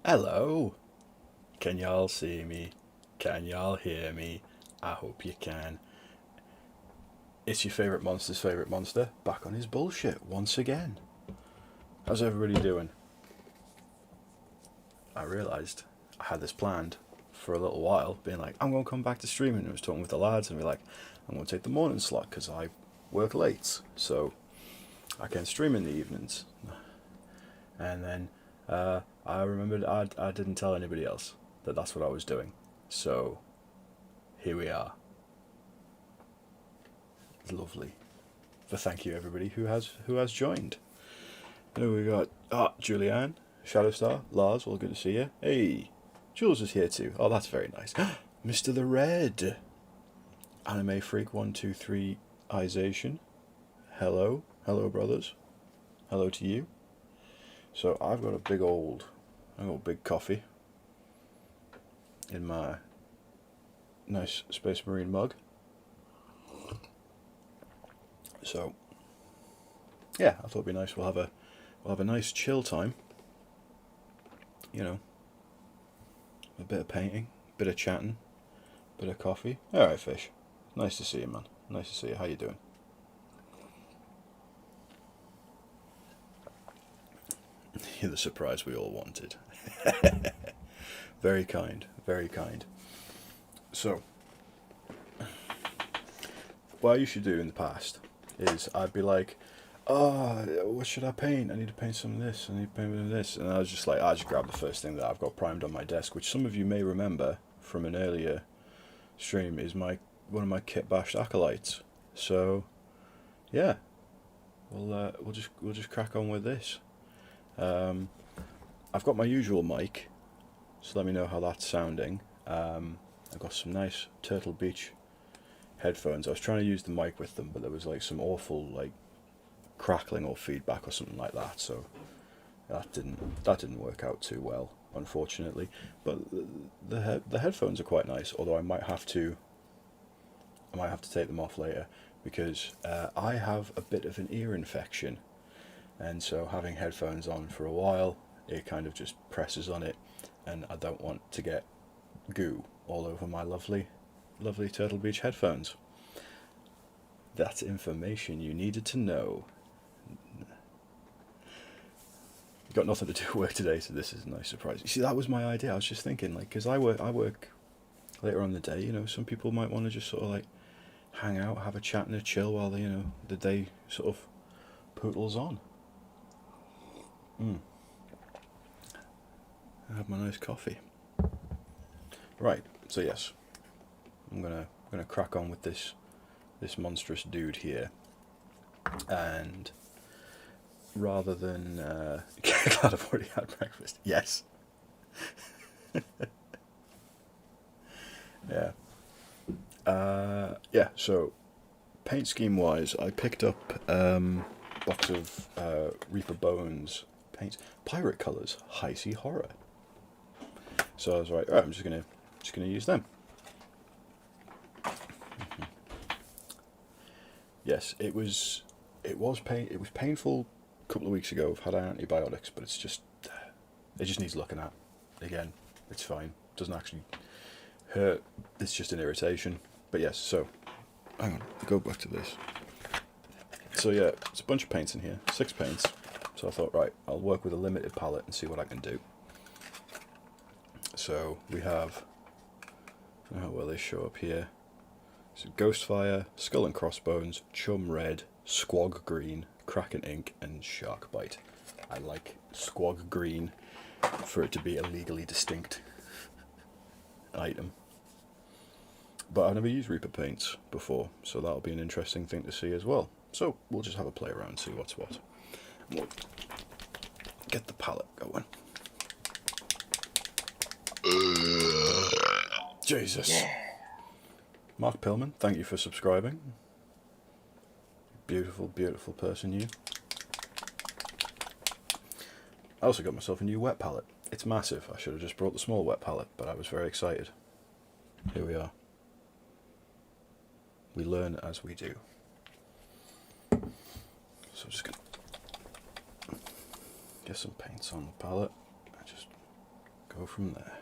Hello. Can y'all see me? Can y'all hear me? I hope you can. It's your favourite monster's favourite monster, back on his bullshit once again. How's everybody doing? I realised I had this planned for a little while, being like, I'm going to come back to streaming. And I was talking with the lads and be like, I'm going to take the morning slot because I work late, so I can stream in the evenings. And then I remembered I didn't tell anybody else that that's what I was doing. So here we are. Lovely. But thank you everybody who has joined. Here we got Julianne, Shadowstar, Lars, all good to see you. Hey, Jules is here too. Oh, that's very nice. Mr. The Red, Anime Freak 123 Ization. Hello, brothers. Hello to you. So I've got a big coffee in my nice Space Marine mug. So yeah, I thought it'd be nice. We'll have a nice chill time. You know, a bit of painting, bit of chatting, bit of coffee. All right, Fish. Nice to see you, man. Nice to see you. How you doing? You're the surprise we all wanted. Very kind, very kind. So, what I used to do in the past is I'd be like, oh, what should I paint? I need to paint some of this, I need to paint some of this. And I was just like, I just grab the first thing that I've got primed on my desk, which some of you may remember from an earlier stream is one of my kit bashed acolytes. So, yeah, we'll just crack on with this. I've got my usual mic, so let me know how that's sounding. I've got some nice Turtle Beach headphones. I was trying to use the mic with them, but there was like some awful like crackling or feedback or something like that, so that didn't work out too well, unfortunately. But the headphones are quite nice, although I might have to take them off later because I have a bit of an ear infection, and so having headphones on for a while, it kind of just presses on it, and I don't want to get goo all over my lovely Turtle Beach headphones. That's information you needed to know. Got nothing to do at work today, so this is a nice surprise. You see, that was my idea. I was just thinking, like, because I work later on in the day. You know, some people might want to just sort of like hang out, have a chat and a chill while the day sort of pootles on. I have my nice coffee. Right. So yes, I'm gonna crack on with this monstrous dude here, and rather than glad I've already had breakfast. Yes. Yeah. Yeah. So, paint scheme wise, I picked up a box of Reaper Bones paints, pirate colors, high sea horror. So I was like, alright, I'm just gonna use them. Yes, it was painful a couple of weeks ago. I've had antibiotics, but it just needs looking at. Again, it's fine. It doesn't actually hurt. It's just an irritation. But yes, so hang on, go back to this. So yeah, it's a bunch of paints in here, 6 paints. So I thought, right, I'll work with a limited palette and see what I can do. So we have, I don't know how well they show up here. So Ghostfire, Skull and Crossbones, Chum Red, Squog Green, Kraken Ink, and Shark Bite. I like Squog Green for it to be a legally distinct item. But I've never used Reaper paints before, so that'll be an interesting thing to see as well. So we'll just have a play around, see what's what. We'll get the palette going. Jesus. Yeah. Mark Pillman, thank you for subscribing. Beautiful, beautiful person, you. I also got myself a new wet palette. It's massive. I should have just brought the small wet palette, but I was very excited. Here we are. We learn as we do. So I'm just going to get some paints on the palette. I just go from there.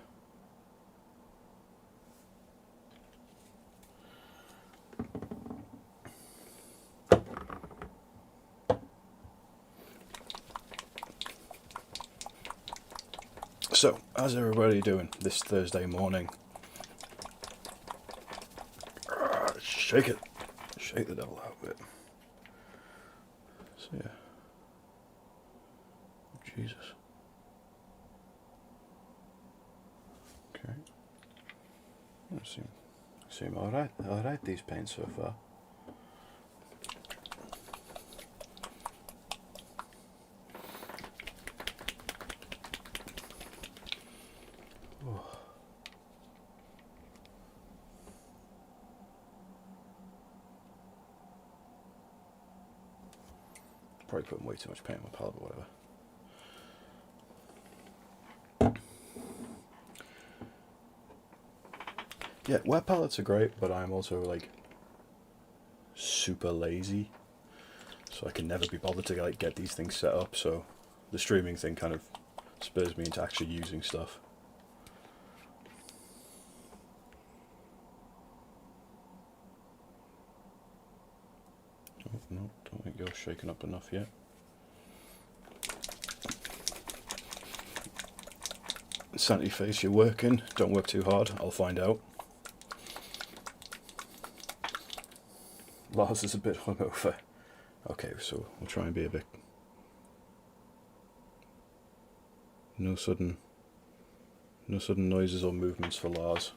So, how's everybody doing this Thursday morning? Shake it. Shake the devil out a bit. So, yeah. Jesus. Okay. Seem alright. Alright, these paints so far. Probably putting way too much paint on my palette, but whatever. Yeah, wet palettes are great, but I'm also like super lazy, so I can never be bothered to like get these things set up. So the streaming thing kind of spurs me into actually using stuff. Oh, no, don't think you're shaken up enough yet. Sanity face, you're working. Don't work too hard. I'll find out. Lars is a bit hungover. Okay, so we'll try and be a bit. No sudden noises or movements for Lars.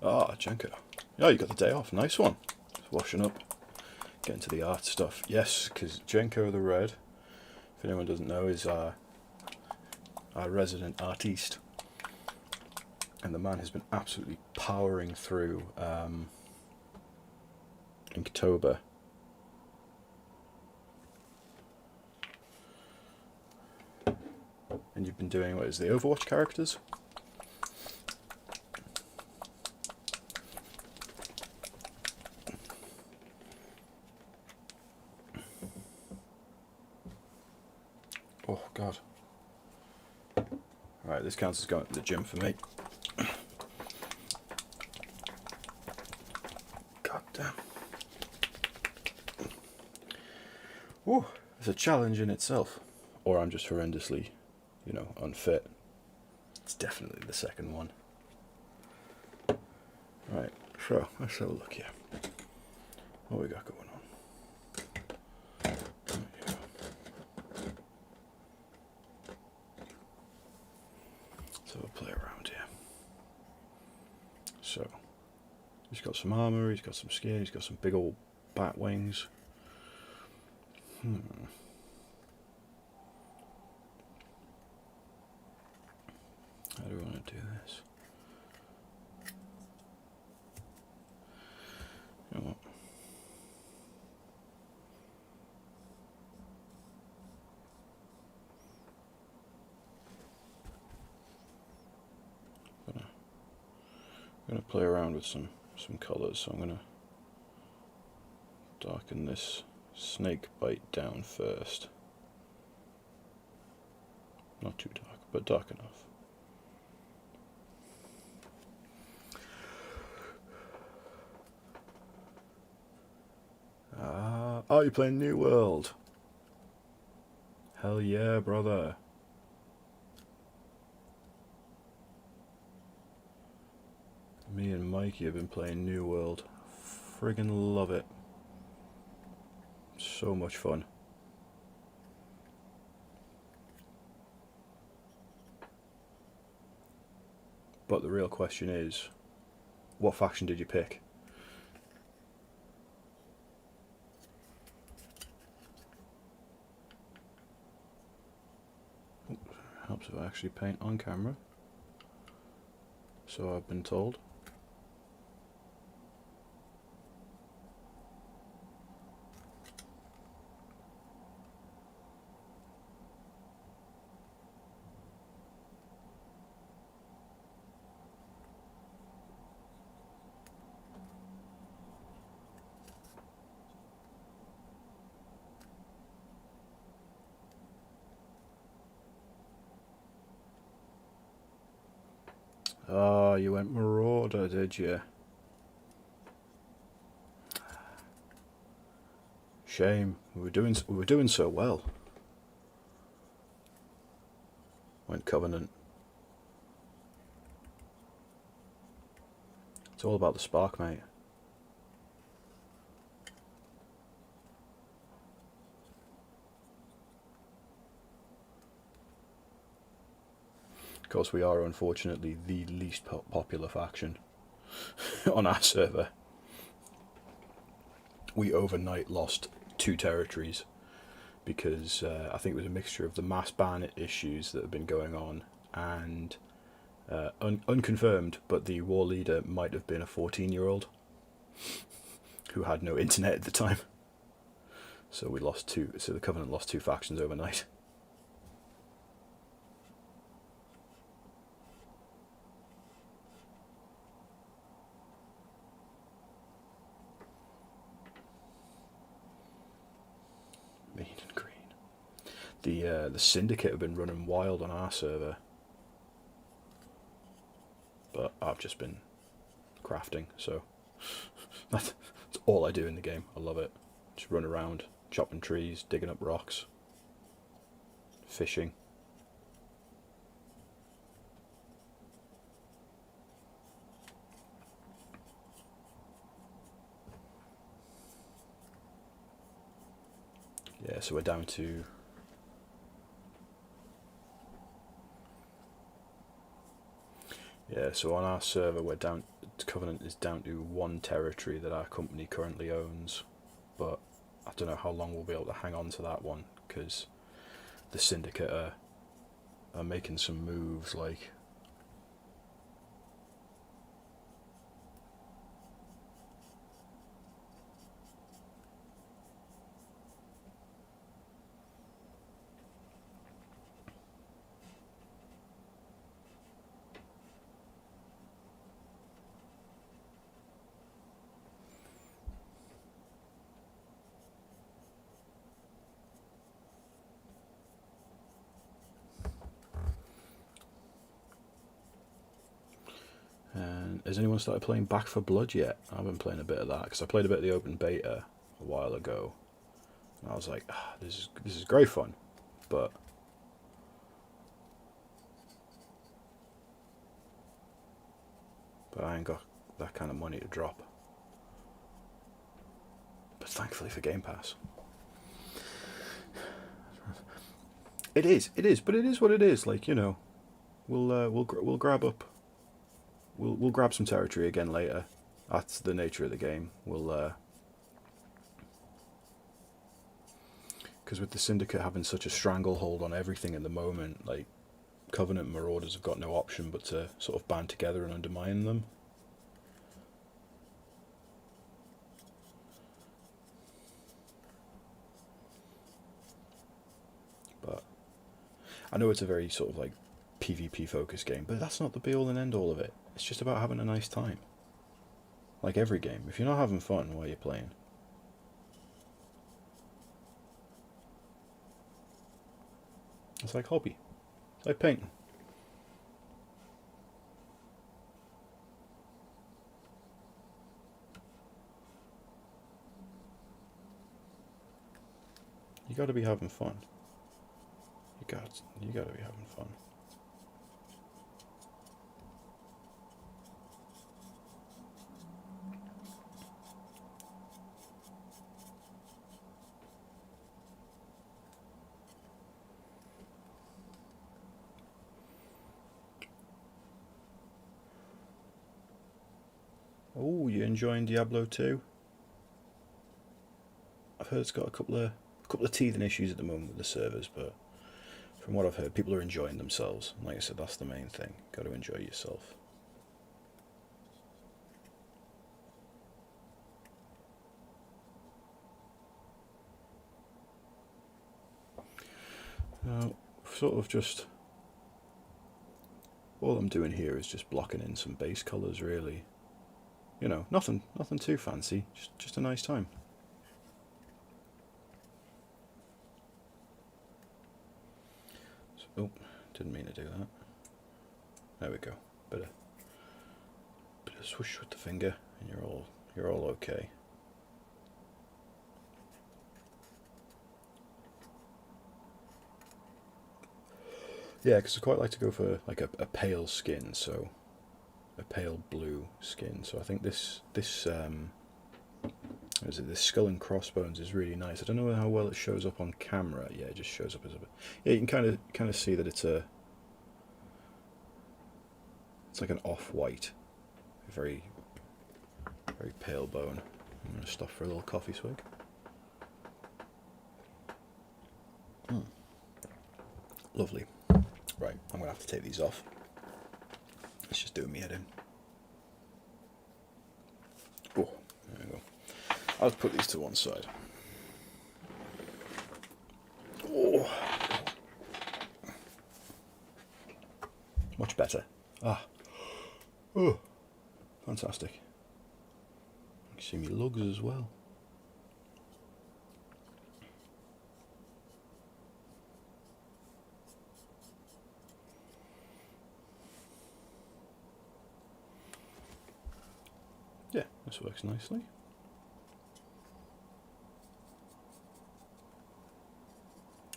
Ah, Jenko. Oh, you got the day off. Nice one. Just washing up. Getting to the art stuff. Yes, because Jenko the Red, if anyone doesn't know, is our resident artiste. And the man has been absolutely powering through Inktober. And you've been doing, what is the Overwatch characters? Oh, God. Alright, this counts as going to the gym for me. God damn. Whew, it's a challenge in itself. Or I'm just horrendously, unfit. It's definitely the second one. Right, so let's have a look here. What we got going on? So we'll play around here. So he's got some armor, he's got some skin, he's got some big old bat wings. How do we want to do this? You know what? I'm going to play around with some colours, so I'm going to darken this snake bite down first. Not too dark, but dark enough. Oh, you're playing New World. Hell yeah, brother. Me and Mikey have been playing New World. Friggin' love it. So much fun. But the real question is, what faction did you pick? Helps if I actually paint on camera. So I've been told. Oh, you went Marauder, did you? Shame. We were doing so well. Went Covenant. It's all about the spark, mate. Of course, we are unfortunately the least popular faction on our server. We overnight lost 2 territories because I think it was a mixture of the mass ban issues that have been going on and unconfirmed, but the war leader might have been a 14-year-old who had no internet at the time. So we lost 2. So the Covenant lost 2 factions overnight. Mean and green. The Syndicate have been running wild on our server, but I've just been crafting, so that's all I do in the game. I love it. Just run around, chopping trees, digging up rocks, fishing. Yeah, so we're down to... Yeah, so on our server we're down... Covenant is down to 1 territory that our company currently owns, but I don't know how long we'll be able to hang on to that one, because the Syndicate are making some moves, like... And has anyone started playing Back for Blood yet? I've been playing a bit of that, because I played a bit of the open beta a while ago, and I was like, this is great fun, but I ain't got that kind of money to drop. But thankfully for Game Pass. It is, but it is what it is. Like, you know, we'll grab up, we'll grab some territory again later. That's the nature of the game. We'll because with the Syndicate having such a stranglehold on everything at the moment, like Covenant and Marauders have got no option but to sort of band together and undermine them. But I know it's a very sort of like PvP focused game, but that's not the be all and end all of it. It's just about having a nice time. Like every game. If you're not having fun while you're playing, it's like hobby. It's like painting. You gotta be having fun. You gotta be having fun. Oh, you enjoying Diablo 2? I've heard it's got a couple of teething issues at the moment with the servers, but from what I've heard, people are enjoying themselves. And like I said, that's the main thing. Got to enjoy yourself. Sort of just... All I'm doing here is just blocking in some base colours, really. You know, nothing too fancy, just a nice time. So, oh, didn't mean to do that. There we go. Better bit of swoosh with the finger, and you're all okay. Yeah, because I quite like to go for like a pale skin, so a pale blue skin. So I think this this skull and crossbones is really nice. I don't know how well it shows up on camera. Yeah, it just shows up as a bit. Yeah, you can kind of see that it's like an off-white, very very pale bone. I'm going to stop for a little coffee swig. Lovely. Right, I'm going to have to take these off. Let's just do me head in. Oh, there we go. I'll put these to one side. Oh, much better. Ah, oh, fantastic. You can see me lugs as well. Yeah, this works nicely.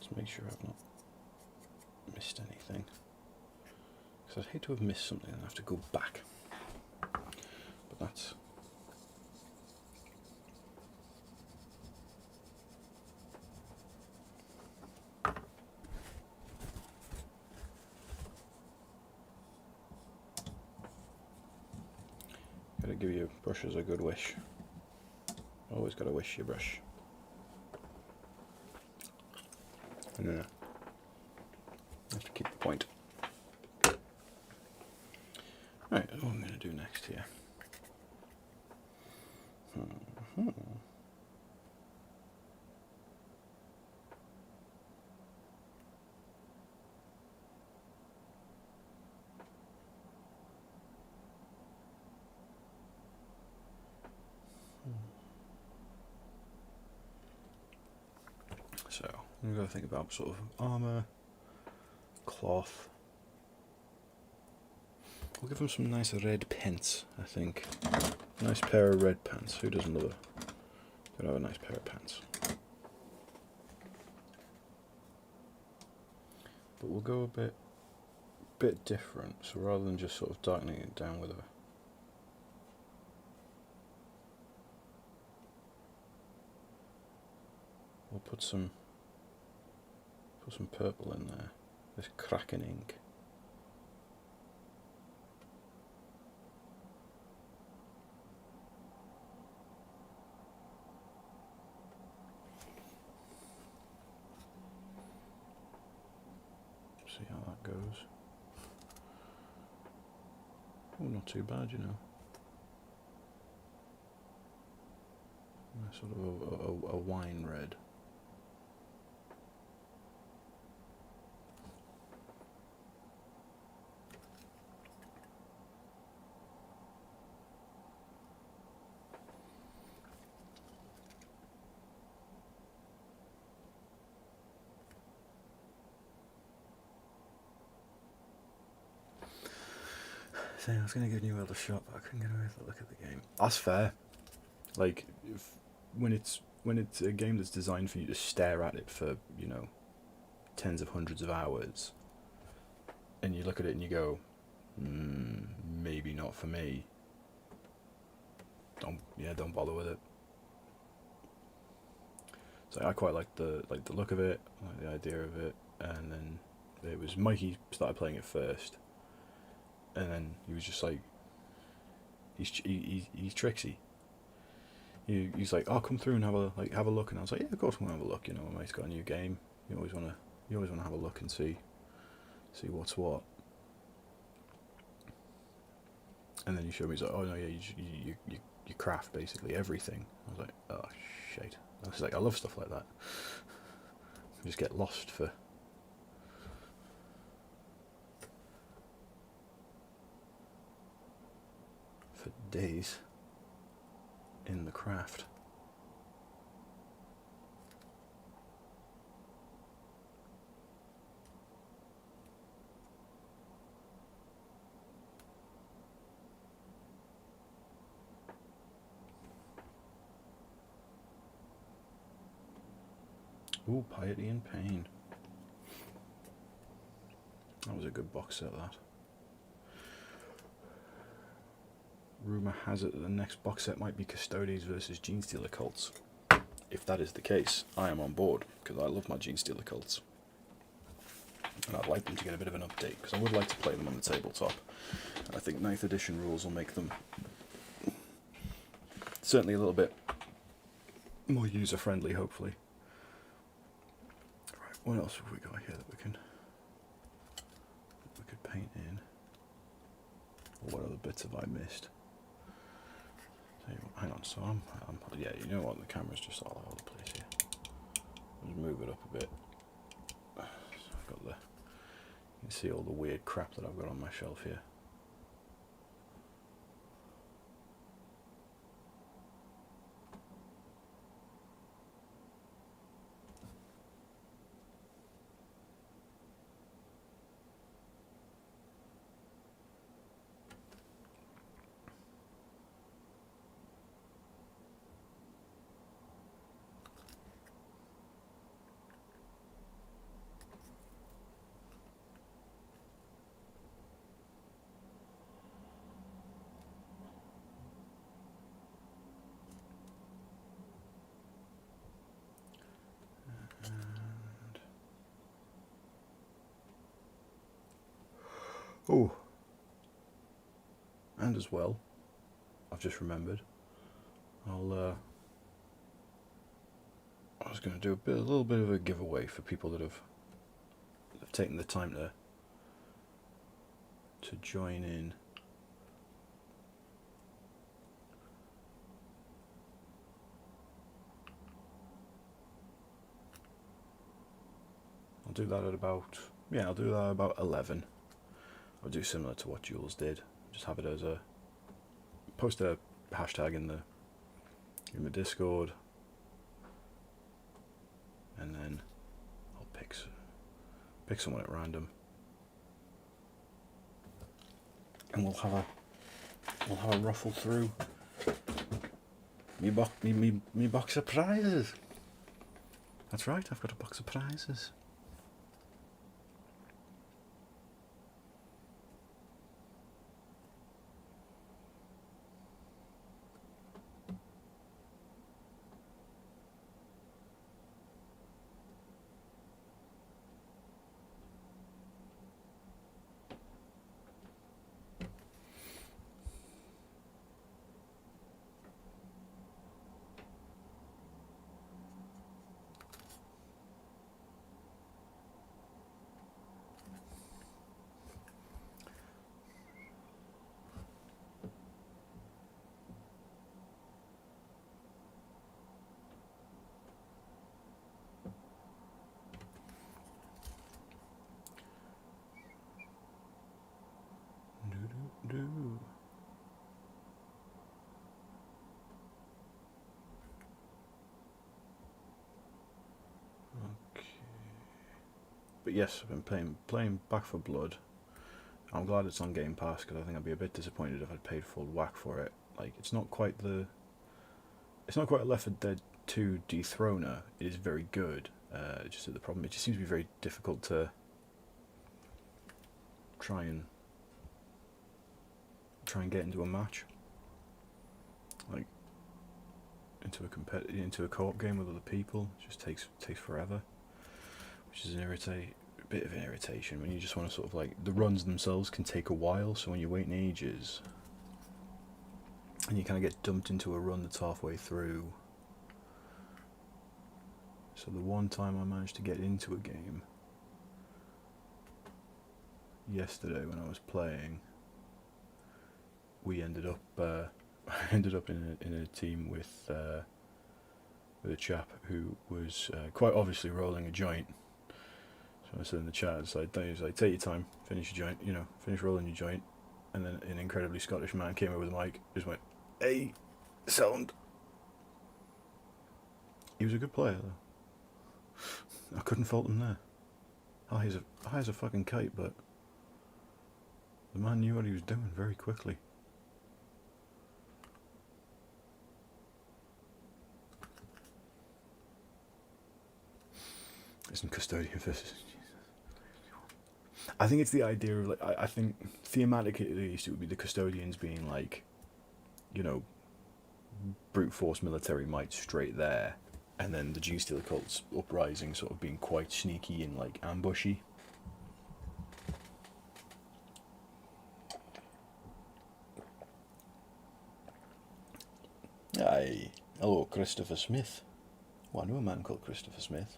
Let's make sure I've not missed anything. Because I'd hate to have missed something and have to go back. But that's... Gotta give your brushes a good wish. Always gotta wish your brush. And then I have to keep the point. Right, what I'm gonna do next here. So, I'm going to think about sort of armour, cloth. We'll give them some nice red pants, I think. Nice pair of red pants. Who doesn't love it? Gotta have a nice pair of pants. But we'll go a bit different. So rather than just sort of darkening it down with a... We'll put some purple in there. This Kraken ink. See how that goes. Oh, not too bad, you know. Sort of a wine red. So I was going to give New World a shot, but I couldn't get away with a look at the game. That's fair. Like, when it's a game that's designed for you to stare at it for, you know, tens of hundreds of hours, and you look at it and you go, maybe not for me. Don't bother with it. So I quite like the look of it, I like the idea of it, and then it was Mikey started playing it first. And then he was just like, he's tricksy. He's like, oh, come through and have a look. And I was like, yeah, of course I'm gonna have a look. You know, my mate's got a new game. You always wanna have a look and see what's what. And then he showed me, he's like, oh no, yeah, you craft basically everything. I was like, oh shit. I was like, I love stuff like that. I just get lost for days in the craft. Ooh, Piety and Pain. That was a good box set, that. Rumour has it that the next box set might be Custodes versus Genestealer Cults. If that is the case, I am on board, because I love my Genestealer Cults. And I'd like them to get a bit of an update, because I would like to play them on the tabletop. And I think 9th edition rules will make them certainly a little bit more user-friendly, hopefully. Right, what else have we got here that we could paint in? Or what other bits have I missed? Hang on, so I'm yeah, you know what, the camera's just all over the place here. I'll just move it up a bit. So I've got you can see all the weird crap that I've got on my shelf here. Oh, and as well, I've just remembered, I was going to do a little bit of a giveaway for people that have taken the time to join in. I'll do that at about 11. I'll do similar to what Jules did. Just have it as post a hashtag in the Discord, and then I'll pick someone at random, and we'll have a ruffle through me box of prizes. That's right, I've got a box of prizes. Okay. But yes, I've been playing Back 4 Blood. I'm glad it's on Game Pass, because I think I'd be a bit disappointed if I'd paid full whack for it. Like, it's not quite a Left 4 Dead 2 dethroner. It is very good. Just the problem, it just seems to be very difficult to try and get into a match, like into a co-op game with other people. It just takes forever, which is a bit of an irritation when you just want to sort of like, the runs themselves can take a while, so when you're waiting ages and you kind of get dumped into a run that's halfway through. So the one time I managed to get into a game yesterday when I was playing, we ended up in a team with a chap who was quite obviously rolling a joint. So I said in the chat, he was like, take your time, finish your joint, finish rolling your joint. And then an incredibly Scottish man came over with a mic, just went, "Hey, sound." He was a good player though. I couldn't fault him there. High as a fucking kite, but the man knew what he was doing very quickly. Isn't custodian versus... I think it's the idea of, like, I think thematically at least it would be the custodians being like, you know, brute force military might straight there, and then the G-Steel cult's uprising sort of being quite sneaky and like ambushy. Aye, hello, Christopher Smith. Well, I know a man called Christopher Smith.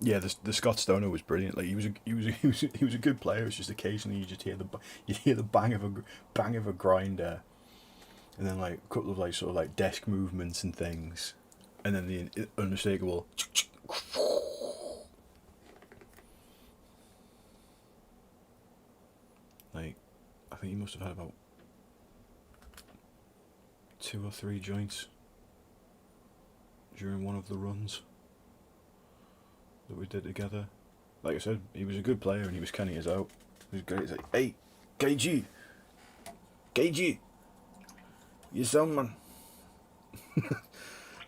Yeah, the Scott Stoner was brilliant. Like he was a good player. It's just occasionally you hear the bang of a grinder, and then like a couple of like sort of like desk movements and things, and then the unmistakable. Like, I think he must have had about 2 or 3 joints during one of the runs that we did together. Like I said, he was a good player and he was canny as out. He was great. He's like, hey, KAIJU, you sound, man.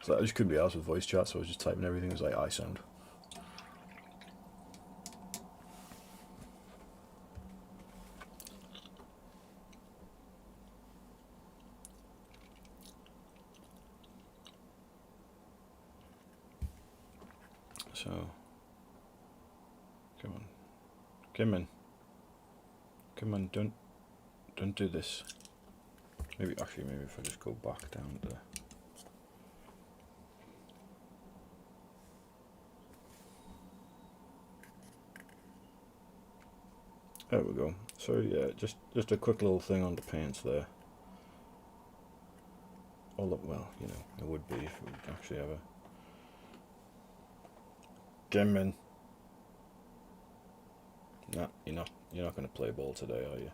So I just couldn't be asked with voice chat, so I was just typing everything. It was like, I sound. So, come on, don't do this. Maybe if I just go back down to. There we go. So yeah, just a quick little thing on the paints there. Well, you know, it would be if we actually have a. Gammon. Nah, you're not going to play ball today, are you?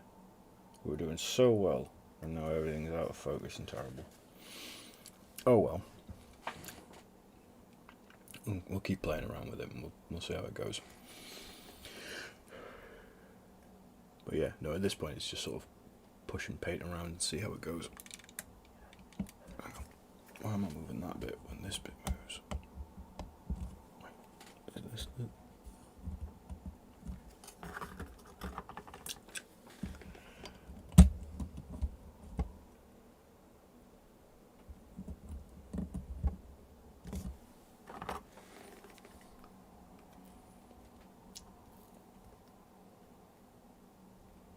We were doing so well, and now everything's out of focus and terrible. Oh well. We'll keep playing around with it, and we'll see how it goes. But yeah, no, at this point it's just sort of pushing paint around and see how it goes. Why am I moving that bit when this bit moves?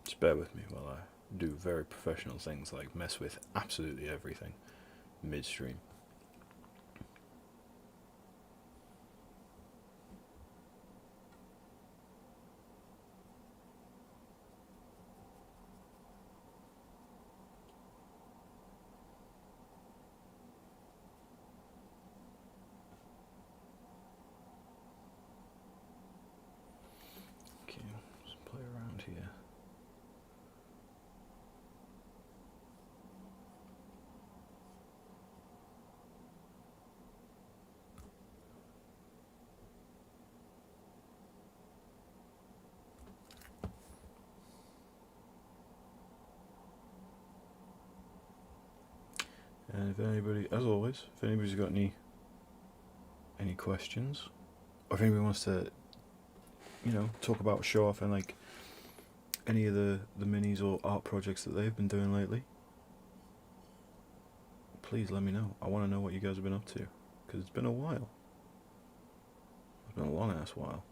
Just bear with me while I do very professional things like mess with absolutely everything midstream. Okay, let's play around here. And if anybody, as always, if anybody's got any questions, or if anybody wants to, you know, talk about, show off, and like any of the minis or art projects that they've been doing lately, please let me know. I want to know what you guys have been up to, because it's been a while. It's been a long ass while.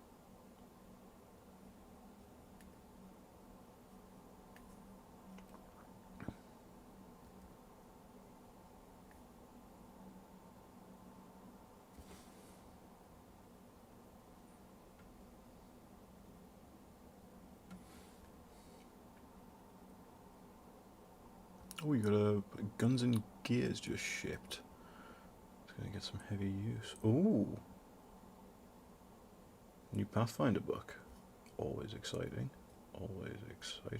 Oh, you got a Guns and Gears just shipped. It's gonna get some heavy use. Ooh, new Pathfinder book. Always exciting. Always exciting.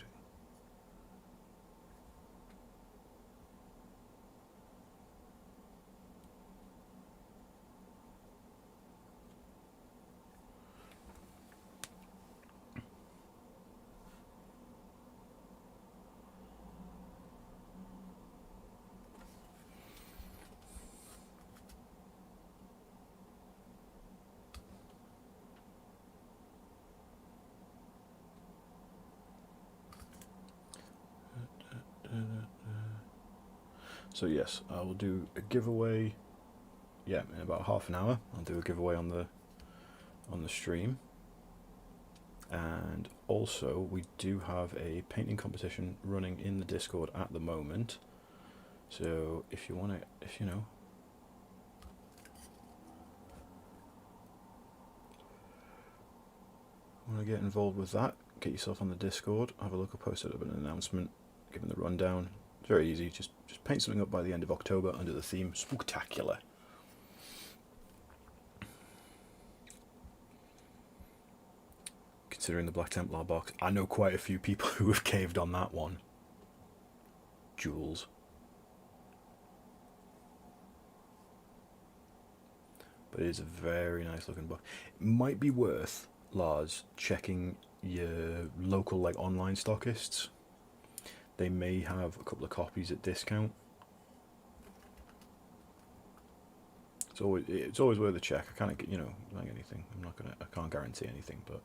So yes, I will do a giveaway. Yeah, in about half an hour, I'll do a giveaway on the stream. And also, we do have a painting competition running in the Discord at the moment. So if you want to, if you know, want to get involved with that, get yourself on the Discord. Have a look. I posted up an announcement, giving the rundown. It's very easy. Just paint something up by the end of October under the theme Spooktacular. Considering the Black Templar box, I know quite a few people who have caved on that one. Jules. But it is a very nice looking book. It might be worth, Lars, checking your local like online stockists. They may have a couple of copies at discount. It's always worth a check. I can't, like anything. I can't guarantee anything, but.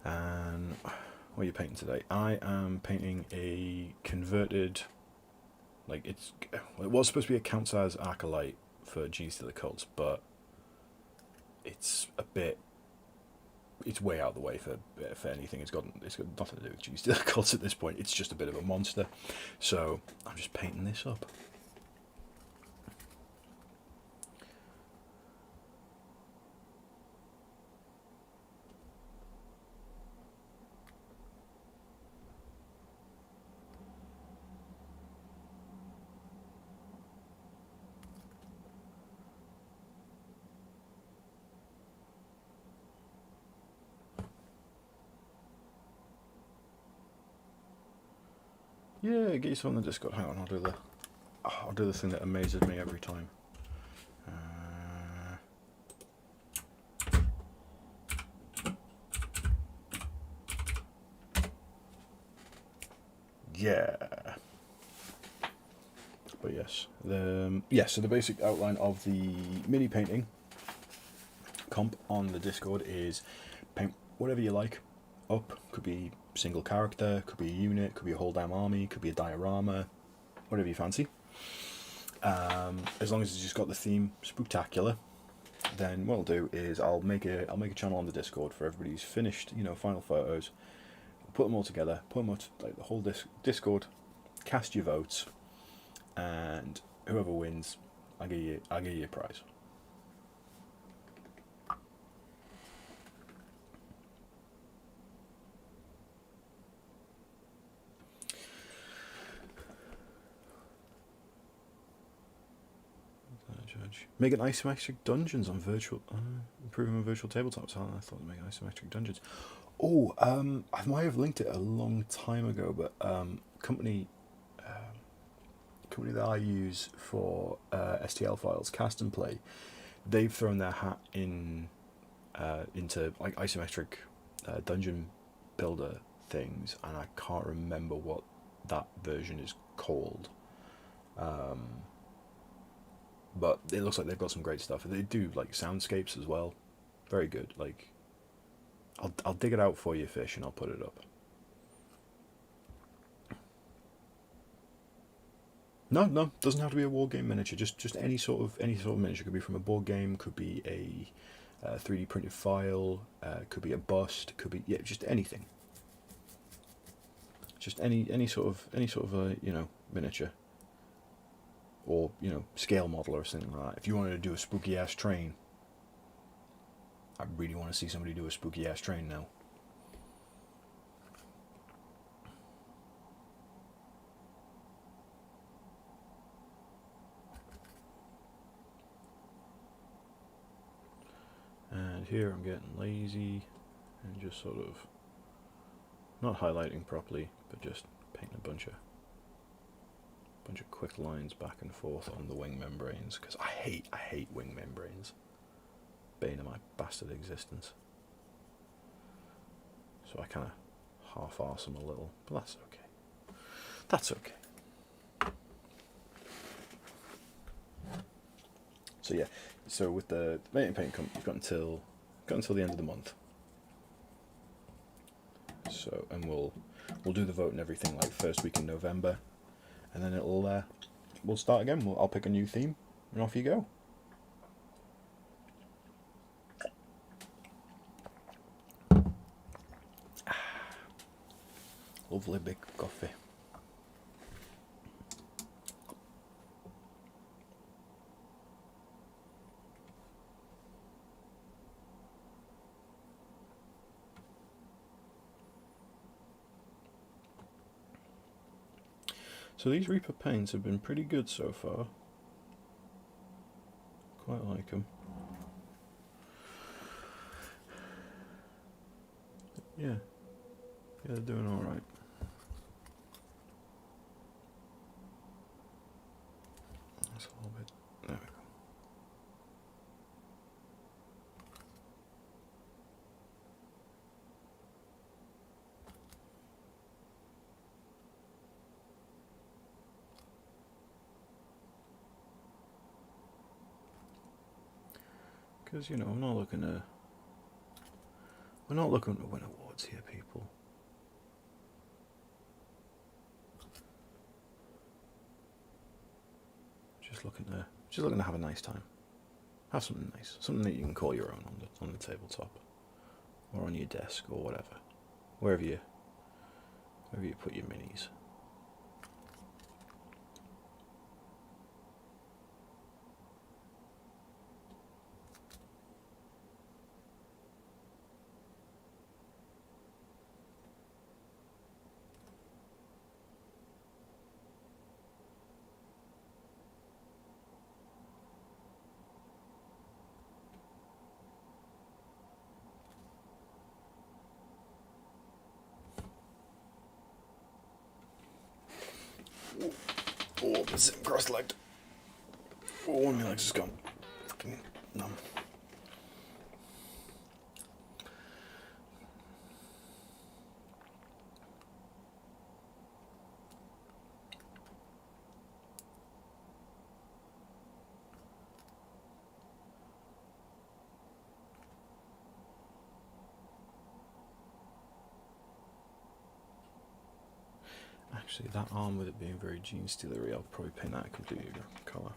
And what are you painting today? I am painting a converted, it was supposed to be a count size acolyte for Genius to the Cults, but it's way out of the way for anything. It's got nothing to do with Genius to the Cults at this point. It's just a bit of a monster. So I'm just painting this up. Yeah, get yourself on the Discord. Hang on, I'll do the thing that amazes me every time. Yeah. But yes, so the basic outline of the mini painting comp on the Discord is paint whatever you like up. Could be single character, could be a unit, could be a whole damn army, could be a diorama, whatever you fancy. As long as it's just got the theme Spooktacular, then what I'll do is I'll make a channel on the Discord for everybody's finished, final photos. Put them all together, put them up like the whole Discord, cast your votes, and whoever wins, I'll give you a prize. Making isometric dungeons on virtual, improving on virtual tabletops. I thought making isometric dungeons. Oh, I might have linked it a long time ago, but company that I use for STL files, Cast and Play, they've thrown their hat into like isometric dungeon builder things, and I can't remember what that version is called. But it looks like they've got some great stuff. They do like soundscapes as well. Very good. Like, I'll dig it out for you, Fish, and I'll put it up. No, no, doesn't have to be a war game miniature. Just any sort of miniature. Could be from a board game. Could be a 3D printed file. Could be a bust. Could be, yeah, just anything. Just any sort of miniature, or scale model or something like that. If you wanted to do a spooky ass train, I really want to see somebody do a spooky ass train now. And here I'm getting lazy and just sort of not highlighting properly, but just painting a bunch of quick lines back and forth on the wing membranes, because I hate wing membranes. Bane of my bastard existence. So I kind of half-arse them a little, but that's okay. That's okay. So yeah, so with the paint company, you've got until the end of the month. So, and we'll do the vote and everything like first week in November, and then we'll start again. I'll pick a new theme, and off you go. Lovely big coffee. So these Reaper paints have been pretty good so far. Quite like them. Yeah, they're doing all right. That's a little bit. There we go. Because we're not looking to win awards here, people. Just looking to have a nice time. Have something nice, something that you can call your own on the tabletop, or on your desk, or whatever, wherever you put your minis. Oh, I've been sitting cross-legged. Oh, one of my legs is gone. Fucking numb. Actually, that arm with it being very Gene Steelery, I'll probably paint that a completely different colour.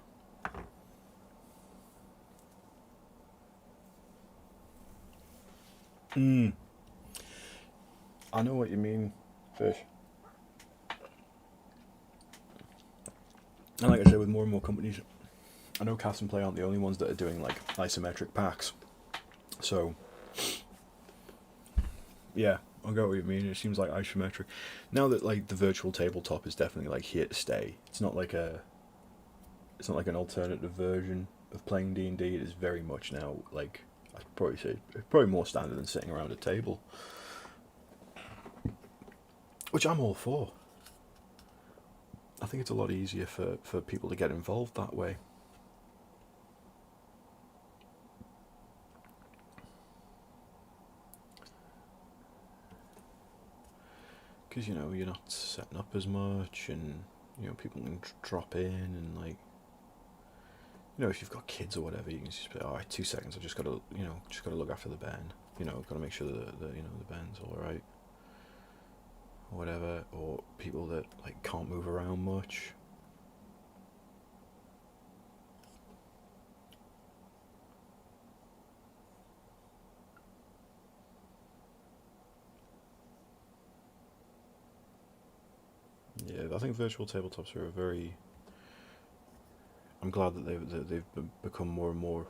I know what you mean, Fish. And like I said, with more and more companies, I know Cast and Play aren't the only ones that are doing like isometric packs. So, yeah, I get what you mean. It seems like isometric. Now that like the virtual tabletop is definitely like here to stay. It's not like an alternative version of playing D&D. It is very much now like, I'd probably say it's probably more standard than sitting around a table, which I'm all for. I think it's a lot easier for people to get involved that way. Because you're not setting up as much, and people can drop in, and like if you've got kids or whatever, you can just be, all right, 2 seconds, I just gotta look after the band, gotta make sure that the band's all right, or whatever. Or people that like can't move around much, I think virtual tabletops are a very. I'm glad that they've become more and more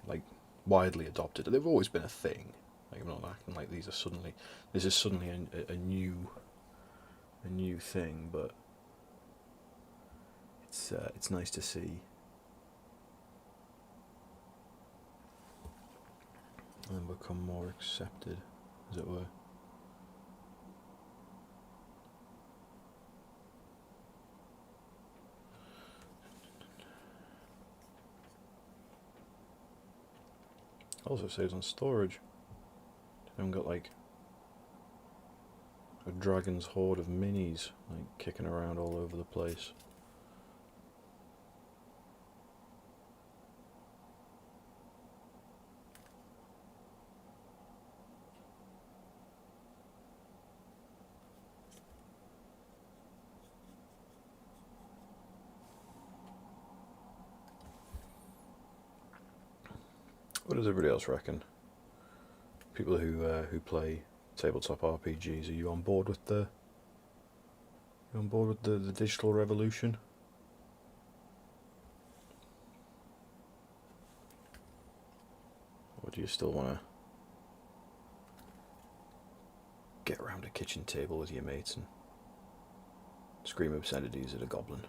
like widely adopted. They've always been a thing. Like I'm not acting like this is suddenly a new thing, but it's nice to see. And become more accepted, as it were. Also saves on storage. I haven't got like a dragon's horde of minis like kicking around all over the place. What does everybody else reckon? People who play tabletop RPGs, are you on board with the digital revolution? Or do you still want to get around a kitchen table with your mates and scream obscenities at a goblin?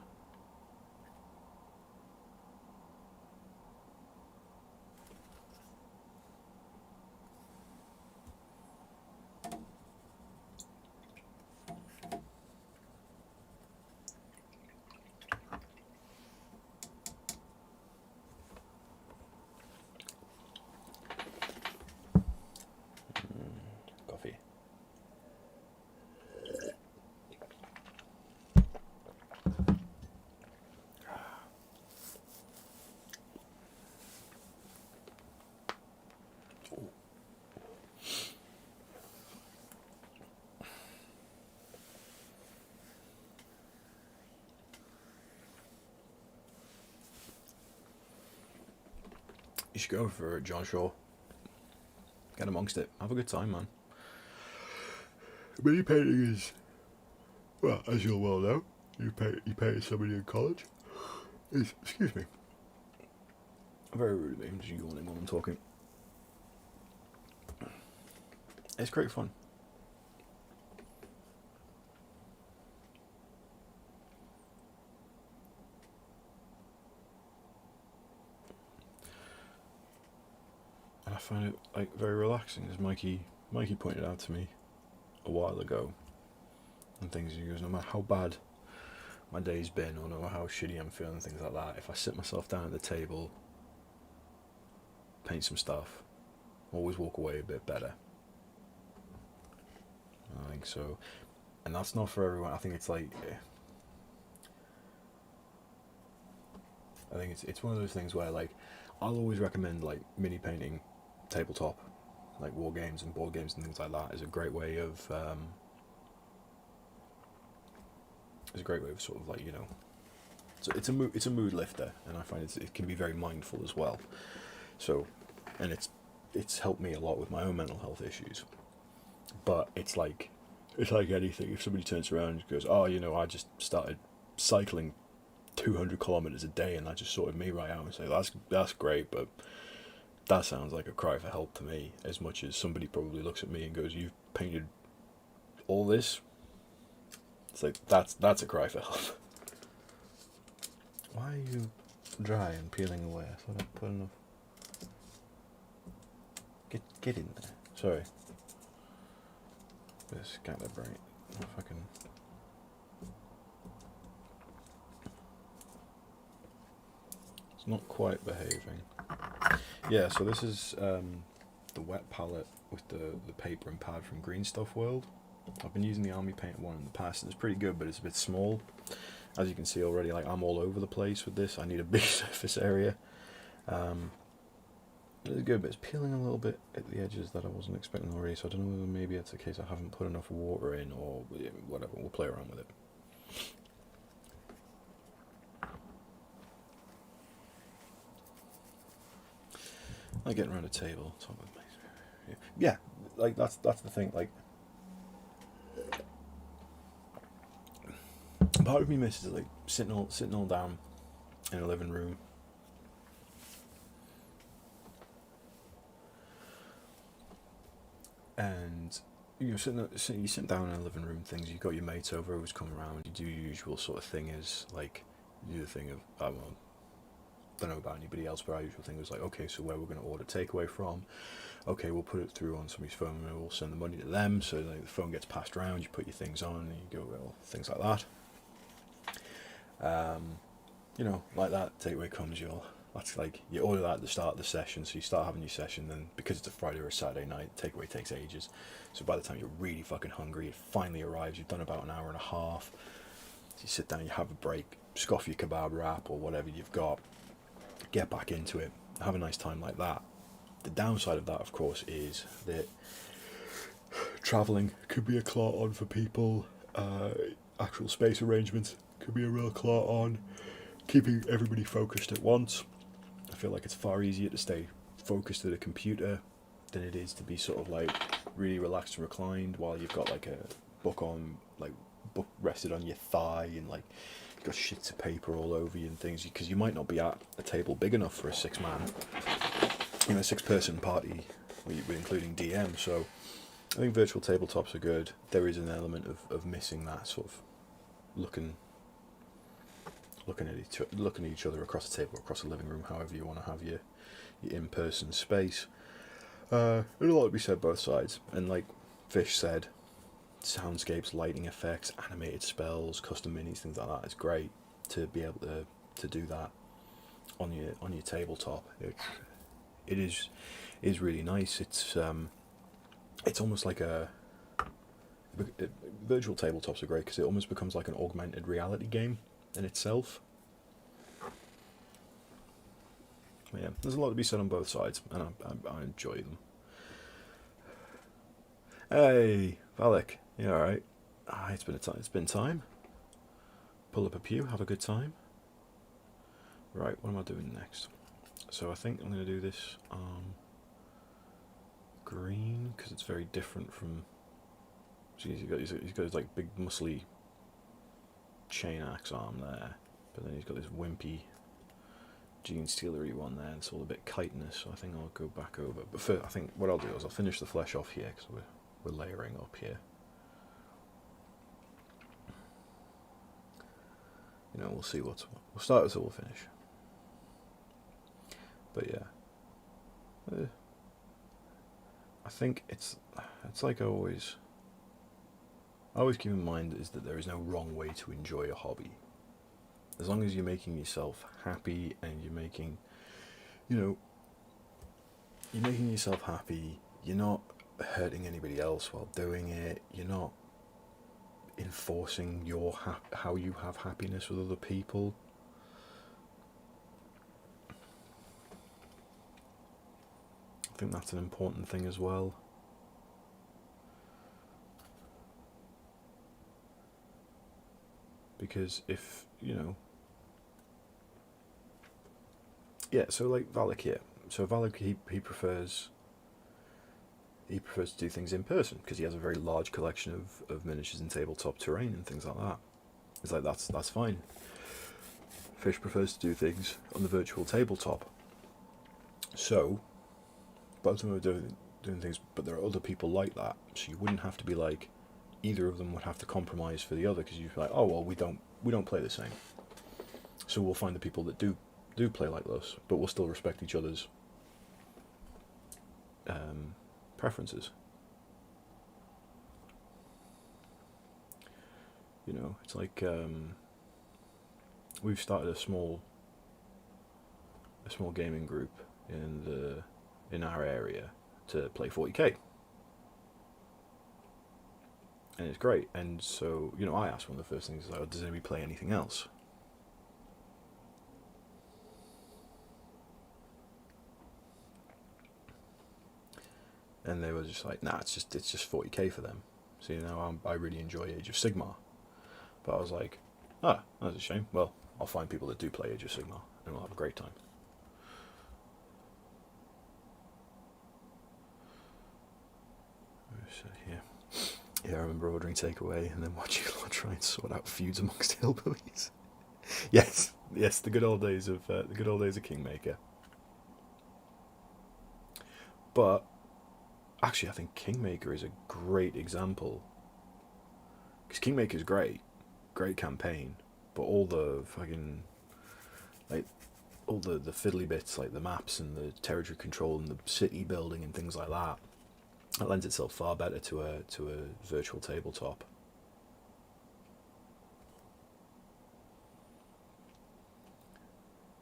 Coffee. You should go for John Shaw. Get amongst it. Have a good time, man. Mini painting is, well, as you'll well know, you painted somebody in college. Excuse me. Very rude of me. I'm just yawning while I'm talking. It's great fun. And I find it like very relaxing, as Mikey pointed out to me a while ago. And things, he goes, no matter how bad my day's been, or no matter how shitty I'm feeling, things like that, if I sit myself down at the table, paint some stuff, always walk away a bit better. I think so. And that's not for everyone. I think it's like, I think it's one of those things where like I'll always recommend like mini painting tabletop, like war games and board games and things like that, is a great way of sort of like, you know, so it's a mood lifter, and I find it can be very mindful as well. So, and it's helped me a lot with my own mental health issues. But it's like anything. If somebody turns around and goes, oh, you know, I just started cycling 200 kilometers a day and that just sorted me right out, and say that's great, but that sounds like a cry for help to me, as much as somebody probably looks at me and goes, you've painted all this. It's like that's a cry for help. Why are you dry and peeling away? I thought I'd put enough. Get in there. Sorry. This kind of brain. If I can. It's not quite behaving. Yeah, so this is the wet palette with the paper and pad from Green Stuff World. I've been using the Army Paint one in the past, and it's pretty good, but it's a bit small. As you can see already, like I'm all over the place with this. I need a big surface area. It's good, but it's peeling a little bit at the edges that I wasn't expecting already, so I don't know whether maybe it's a case I haven't put enough water in, or whatever. We'll play around with it. Like getting around a table, top of my, yeah, like that's the thing. Like part of me misses like sitting all down in a living room. And you sit down in a living room, things, you've got your mates over who's come around, you do your usual sort of thing is like, you do the thing of, I don't know about anybody else, but our usual thing was like, okay, so where we're going to order takeaway from, okay, we'll put it through on somebody's phone and we'll send the money to them, so like, the phone gets passed around, you put your things on and you go, well, things like that. Like that, takeaway comes, that's like, you order that at the start of the session, so you start having your session, then because it's a Friday or a Saturday night, takeaway takes ages, so by the time you're really fucking hungry, it finally arrives, you've done about an hour and a half, so you sit down, you have a break, scoff your kebab wrap or whatever you've got, get back into it, have a nice time like that. The downside of that, of course, is that travelling could be a clot on for people, actual space arrangements could be a real clot on, keeping everybody focused at once. I feel like it's far easier to stay focused at a computer than it is to be sort of like really relaxed and reclined while you've got like a book rested on your thigh and like you've got sheets of paper all over you and things, because you might not be at a table big enough for a 6-person party with including DM. So I think virtual tabletops are good. There is an element of missing that sort of looking at each other across the table, across the living room, however you want to have your in-person space. There's a lot to be said both sides, and like Fish said, soundscapes, lighting effects, animated spells, custom minis, things like that. It's great to be able to do that on your tabletop. It is really nice. It's almost like virtual tabletops are great because it almost becomes like an augmented reality game in itself. But yeah, there's a lot to be said on both sides, and I enjoy them. Hey, Valak, you alright? It's been time. Pull up a pew, have a good time. Right, what am I doing next? So I think I'm going to do this green, because it's very different from... See, he's got his like big muscly chain axe arm there, but then he's got this wimpy Gene Steelery one there, and it's all a bit chitinous, so I think I'll go back over. But first, I think what I'll do is I'll finish the flesh off here, because we're layering up here. We'll see we'll start until we'll finish. But yeah, I think it's like I always keep in mind is that there is no wrong way to enjoy a hobby. As long as you're making yourself happy and you're making yourself happy, you're not hurting anybody else while doing it, you're not enforcing how you have happiness with other people. I think that's an important thing as well. Because if, so like Valak here. So Valak, he prefers to do things in person because he has a very large collection of miniatures and tabletop terrain and things like that. It's like, that's fine. Fish prefers to do things on the virtual tabletop. So, both of them are doing things, but there are other people like that. So you wouldn't have to be like, either of them would have to compromise for the other, because you'd be like, oh well, we don't play the same. So we'll find the people that do play like us, but we'll still respect each other's preferences. It's like we've started a small gaming group in our area to play 40k, and it's great. And so I asked one of the first things, like, does anybody play anything else? And they were just like, nah, it's just 40k for them. So I really enjoy Age of Sigmar. But I was like, that's a shame. Well, I'll find people that do play Age of Sigmar, and we'll have a great time. So here, Yeah, I remember ordering takeaway and then watching a lot try and sort out feuds amongst hillbillies. Yes, yes, the good old days of Kingmaker. But actually, I think Kingmaker is a great example because Kingmaker's great campaign, but all the fucking like all the fiddly bits like the maps and the territory control and the city building and things like that, that lends itself far better to a virtual tabletop.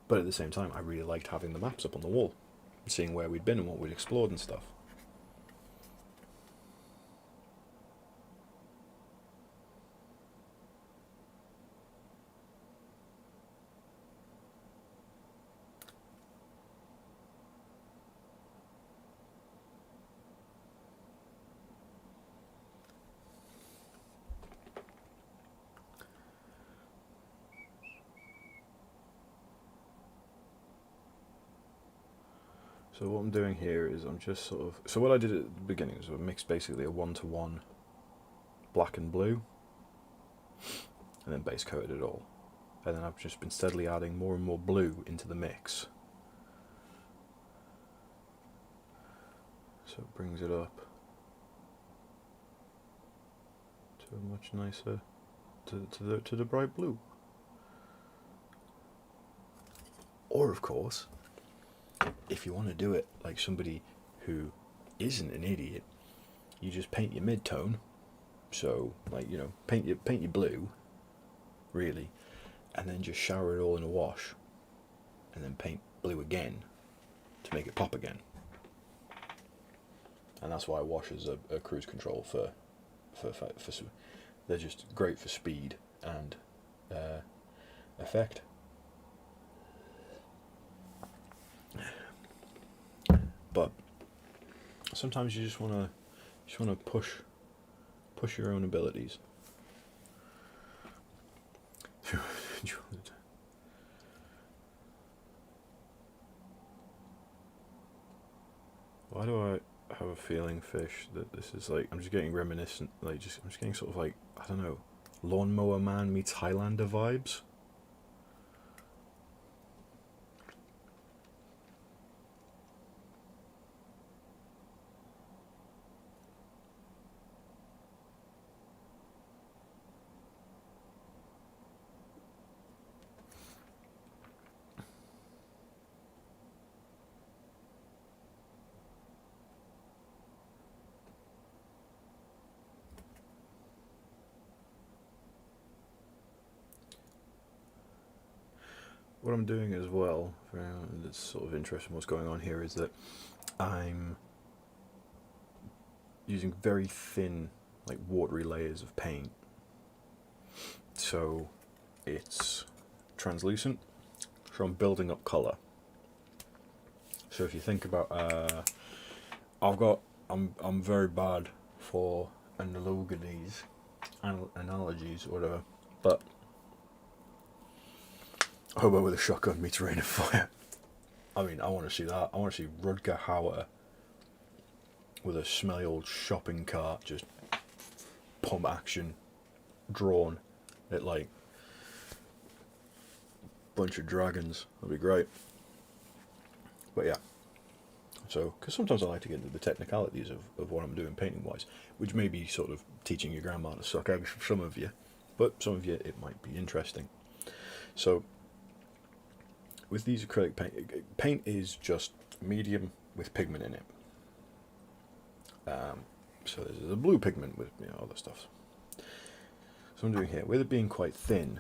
But at the same time, I really liked having the maps up on the wall, seeing where we'd been and what we'd explored and stuff. So what I'm doing here is I'm just sort of... So what I did at the beginning was I mixed basically a 1-to-1 black and blue, and then base coated it all. And then I've just been steadily adding more and more blue into the mix. So it brings it up to a much nicer, to the bright blue. Or of course, if you want to do it like somebody who isn't an idiot, you just paint your mid-tone. So, like, you know, paint your blue, really, and then just shower it all in a wash, and then paint blue again to make it pop again. And that's why washes are a cruise control for they're just great for speed and effect. But sometimes you just wanna push your own abilities. Why do I have a feeling, Fish, that this is like, I'm just getting reminiscent, like I'm just getting sort of like, I don't know, Lawnmower Man meets Highlander vibes? What I'm doing as well, that's sort of interesting what's going on here, is that I'm using very thin, like watery layers of paint. So it's translucent, so I'm building up colour. So if you think about, I'm very bad for analogies, or whatever, but Hobo with a shotgun meets Rain of Fire. I mean, I want to see that. I want to see Rutger Hauer with a smelly old shopping cart, just pump action, drawn at like a bunch of dragons. That'd be great. But yeah. So, because sometimes I like to get into the technicalities of what I'm doing painting wise, which may be sort of teaching your grandma to suck eggs for some of you, but some of you it might be interesting. So, with these acrylic paint is just medium with pigment in it. So there's a blue pigment with other stuff. So I'm doing here, with it being quite thin,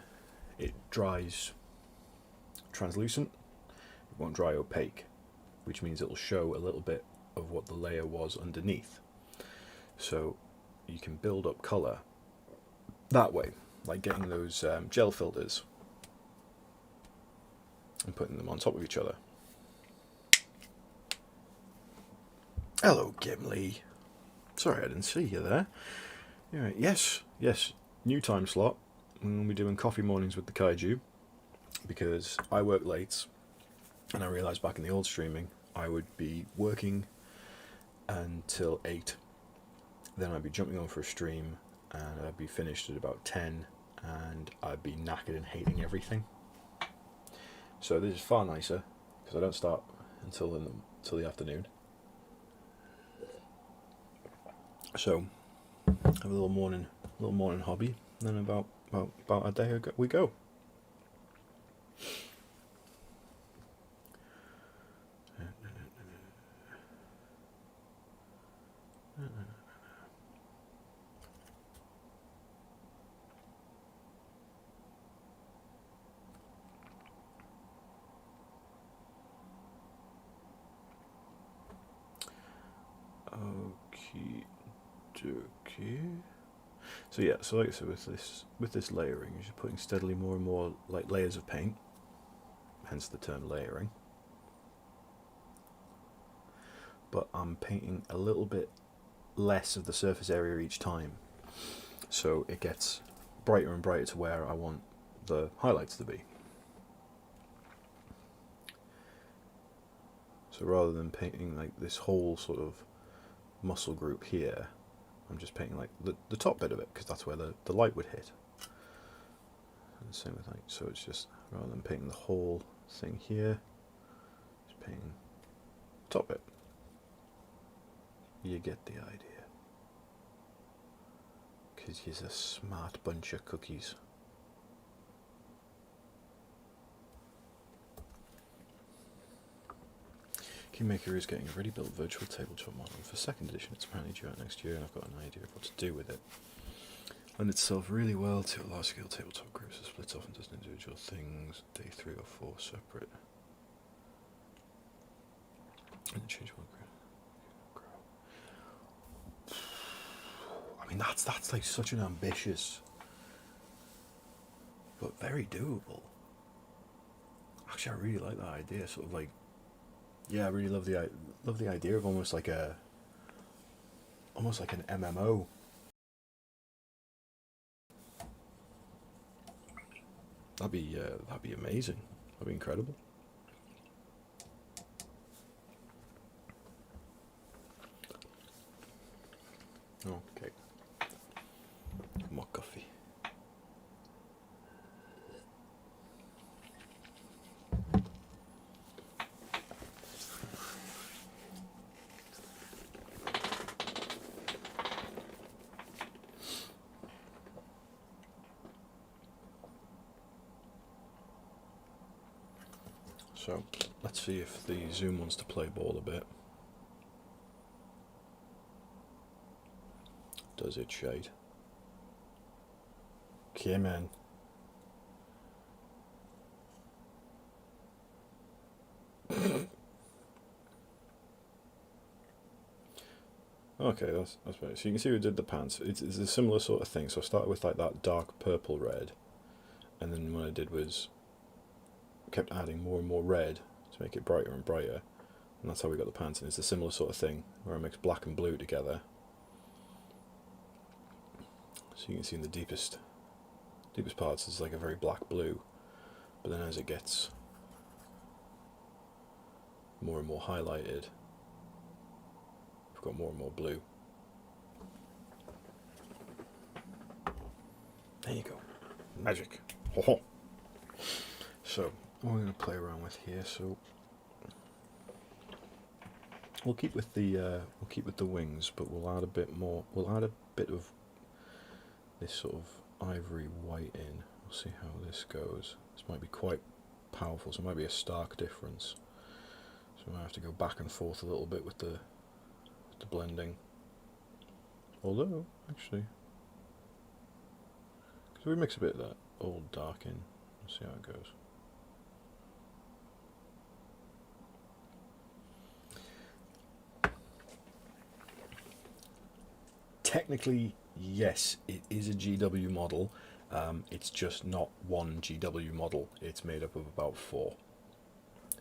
it dries translucent. It won't dry opaque, which means it'll show a little bit of what the layer was underneath. So you can build up colour that way, like getting those gel filters and putting them on top of each other. Hello, Gimli. Sorry I didn't see you there. Right, yes, new time slot. I'm going to be doing coffee mornings with the KAIJU, because I work late, and I realised back in the old streaming I would be working until 8, then I'd be jumping on for a stream, and I'd be finished at about 10, and I'd be knackered and hating everything. So this is far nicer, because I don't start until the afternoon. So I have a little morning hobby, and then about a day we go. Okie dokie. So yeah, so like I said, with this layering, you're just putting steadily more and more like layers of paint, hence the term layering. But I'm painting a little bit less of the surface area each time, so it gets brighter and brighter to where I want the highlights to be. So rather than painting like this whole sort of muscle group here, I'm just painting like the top bit of it, because that's where the light would hit. And the same with like, so it's just, rather than painting the whole thing here, just painting the top bit. You get the idea. Because he's a smart bunch of cookies. Kingmaker is getting a ready-built virtual tabletop model. For 2nd edition, it's apparently due out next year, and I've got an idea of what to do with it. Lends itself really well to a large-scale tabletop group, so splits off and does individual things. Day 3 or 4 separate. And change one grow. I mean, that's like such an ambitious, but very doable. Actually, I really like that idea. Sort of like, yeah, I really love the idea of almost like an MMO. That'd be amazing. That'd be incredible. Okay. More coffee. So let's see if the Zoom wants to play ball a bit. Does it, Shade? Okay, man. Okay, that's better. So you can see we did the pants. It's a similar sort of thing. So I started with like that dark purple red, and then what I did was kept adding more and more red to make it brighter and brighter, and that's how we got the pants. And it's a similar sort of thing where I mix black and blue together. So you can see in the deepest parts it's like a very black blue, but then as it gets more and more highlighted, we've got more and more blue. There you go, magic. So what we're going to play around with here, so we'll keep with the wings, but we'll add a bit more. We'll add a bit of this sort of ivory white in. We'll see how this goes. This might be quite powerful, so it might be a stark difference. So we might have to go back and forth a little bit with the blending. Although, actually, because we mix a bit of that old dark in, we'll see how it goes. Technically, yes, it is a GW model. It's just not one GW model. It's made up of about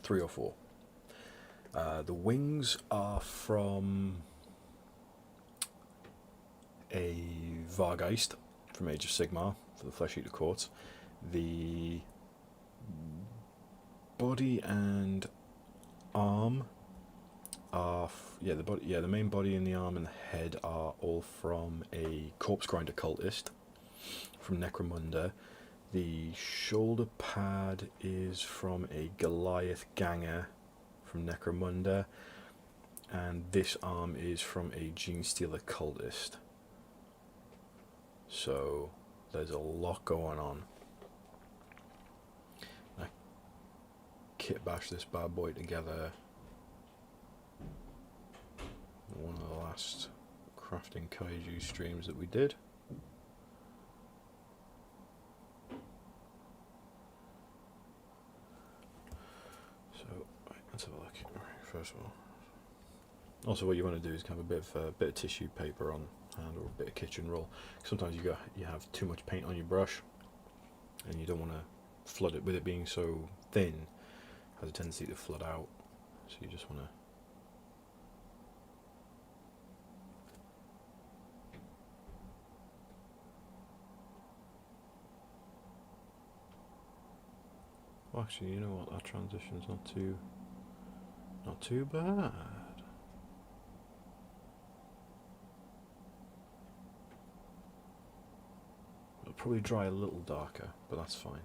3 or 4. The wings are from a Vargeist from Age of Sigmar for the Flesh Eater Courts. The body and arm are the main body and the arm and the head are all from a corpse grinder cultist from Necromunda. The shoulder pad is from a Goliath ganger from Necromunda, and this arm is from a Gene Stealer cultist. So there's a lot going on. I kit bash this bad boy together. One of the last crafting kaiju streams that we did. So let's have a look. First of all, also what you want to do is have a bit of tissue paper on hand or a bit of kitchen roll. Sometimes you have too much paint on your brush, and you don't want to flood it. With it being so thin, it has a tendency to flood out. So you just want to. Well, actually, you know what? That transition's not too bad. It'll probably dry a little darker, but that's fine.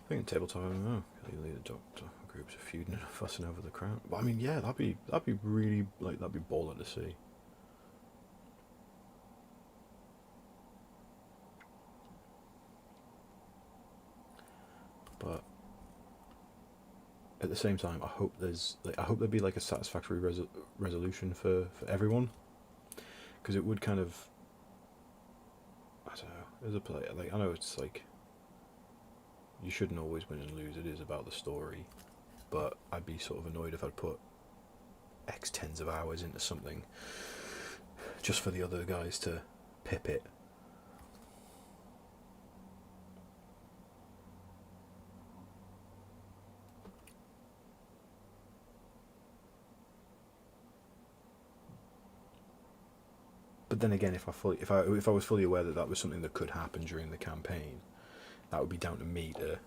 I think in tabletop MMO, you lead a doctor groups are feuding and fussing over the crown. But I mean, yeah, that'd be really that'd be baller to see. But at the same time, I hope there'd be like a satisfactory resolution for everyone, because it would kind of, I don't know. There's a play like I know it's like you shouldn't always win and lose. It is about the story, but I'd be sort of annoyed if I'd put X tens of hours into something just for the other guys to pip it. But then again, if I was fully aware that was something that could happen during the campaign, that would be down to me to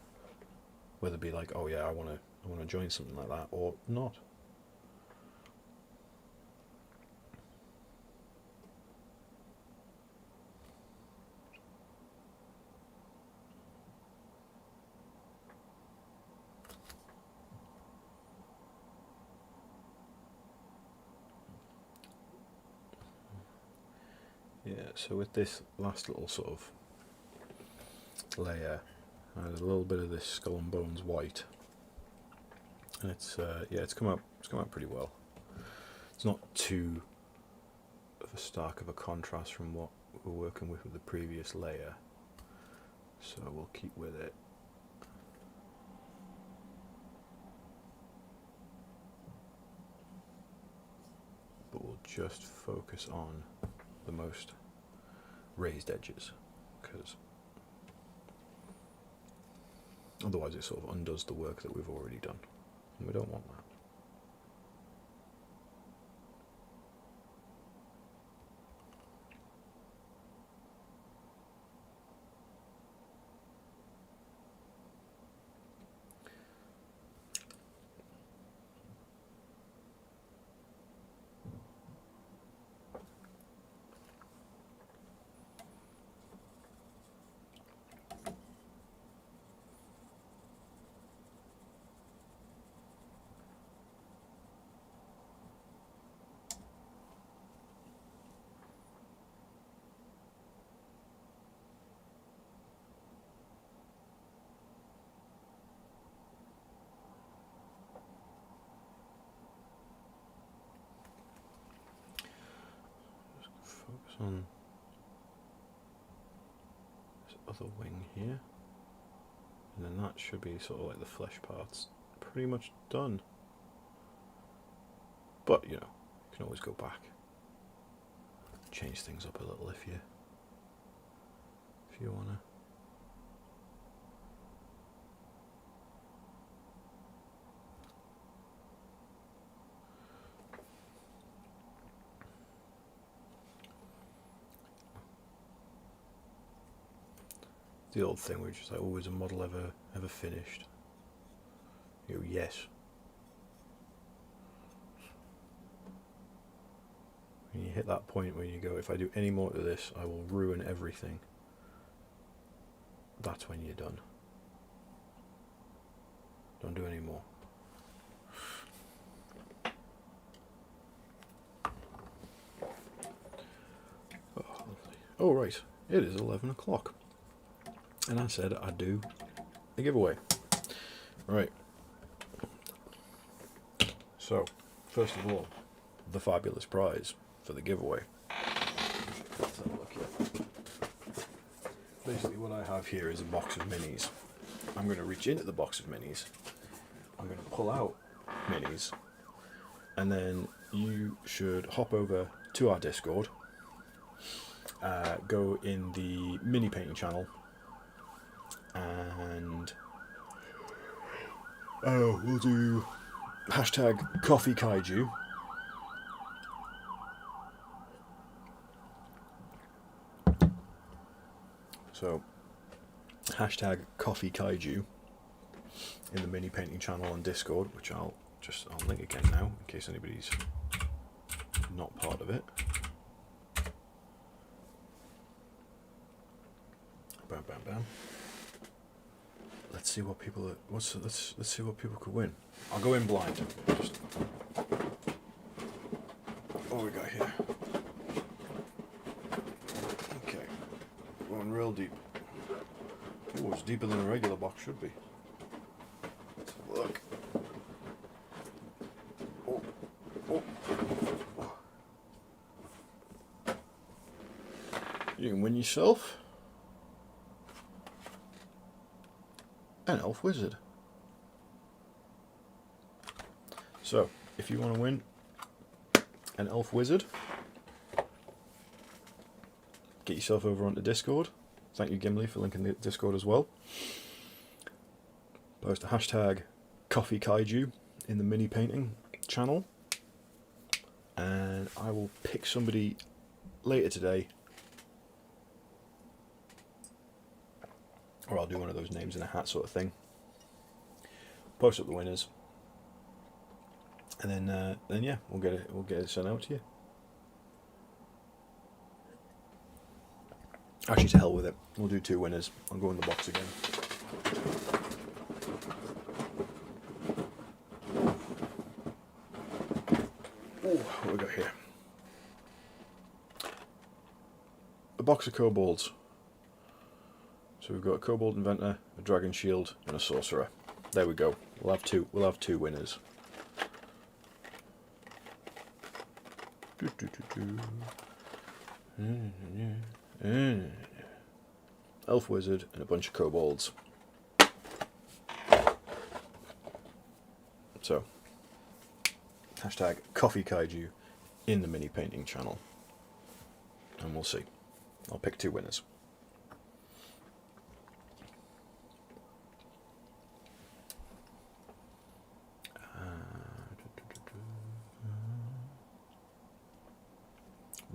whether be like, oh yeah, I want to join something like that or not. Yeah, so with this last little sort of layer, there's a little bit of this skull and bones white, and it's come out pretty well. It's not too of a stark of a contrast from what we're working with the previous layer, so we'll keep with it. But we'll just focus on the most raised edges, because otherwise it sort of undoes the work that we've already done, and we don't want that. Focus on other wing here. And then that should be sort of like the flesh parts pretty much done. But, you know, you can always go back. Change things up a little if you wanna. The old thing which is like, oh, is a model ever finished? You go, yes. When you hit that point where you go, if I do any more to this, I will ruin everything. That's when you're done. Don't do any more. Oh, lovely. Oh, right. It is 11 o'clock. And I said I'd do a giveaway. Right. So, first of all, the fabulous prize for the giveaway. Let's have a look here. Basically what I have here is a box of minis. I'm going to reach into the box of minis. I'm going to pull out minis. And then you should hop over to our Discord. Go in the mini painting channel. And we'll do hashtag Coffee Kaiju. So hashtag Coffee Kaiju in the mini painting channel on Discord, which I'll link again now in case anybody's not part of it. Bam, bam, bam. Let's see what people are, let's see what people could win. I'll go in blind. Just, what we got here? Okay, going real deep. Oh, it's deeper than a regular box should be. Let's have a look. Oh, oh, oh. You can win yourself an elf wizard. So, if you want to win an elf wizard, get yourself over onto Discord. Thank you, Gimli, for linking the Discord as well. Post a hashtag Coffee Kaiju in the mini painting channel, and I will pick somebody later today, or I'll do one of those names in a hat sort of thing. Post up the winners, and then yeah, we'll get it sent out to you. Actually, to hell with it. We'll do 2 winners. I'll go in the box again. Oh, what we got here? A box of kobolds. So we've got a kobold inventor, a dragon shield, and a sorcerer. There we go. We'll have 2 winners. Elf wizard and a bunch of kobolds. So, hashtag Coffee Kaiju in the mini painting channel, and we'll see. I'll pick 2 winners.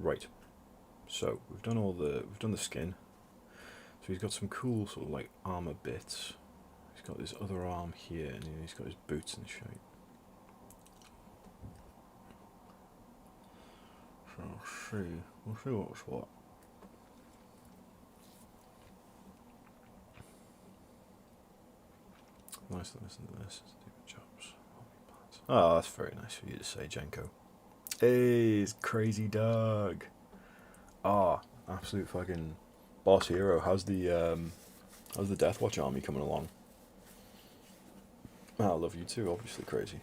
Right. So we've done the skin. So he's got some cool sort of like armor bits. He's got this other arm here, and he's got his boots in shape. So we'll see what's what. Nice to listen to this. Jobs. Oh, that's very nice of you to say, Jenko. Hey, it's Crazy Dog. Ah, absolute fucking boss hero. How's the Deathwatch army coming along? I love you too, obviously, Crazy.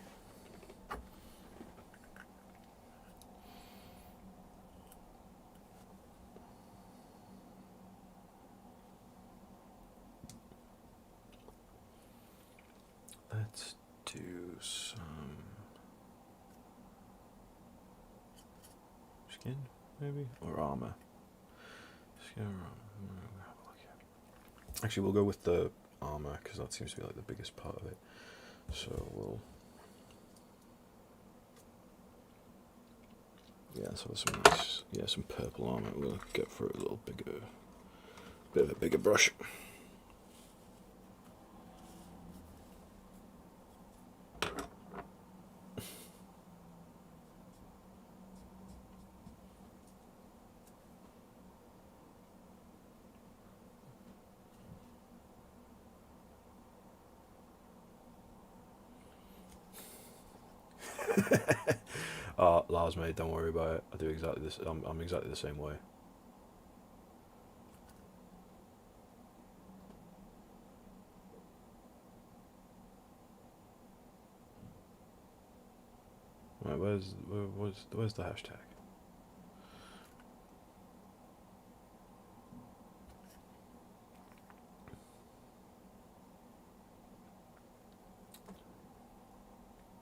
some skin, maybe, or armor. Skin or armor. Have a look here. Actually, we'll go with the armor because that seems to be like the biggest part of it. So we'll, yeah, so some nice, yeah, some purple armor. We'll get for a little bigger, bit of a bigger brush. Lars, mate, don't worry about it. I do exactly this. I'm exactly the same way. Right, where's the hashtag?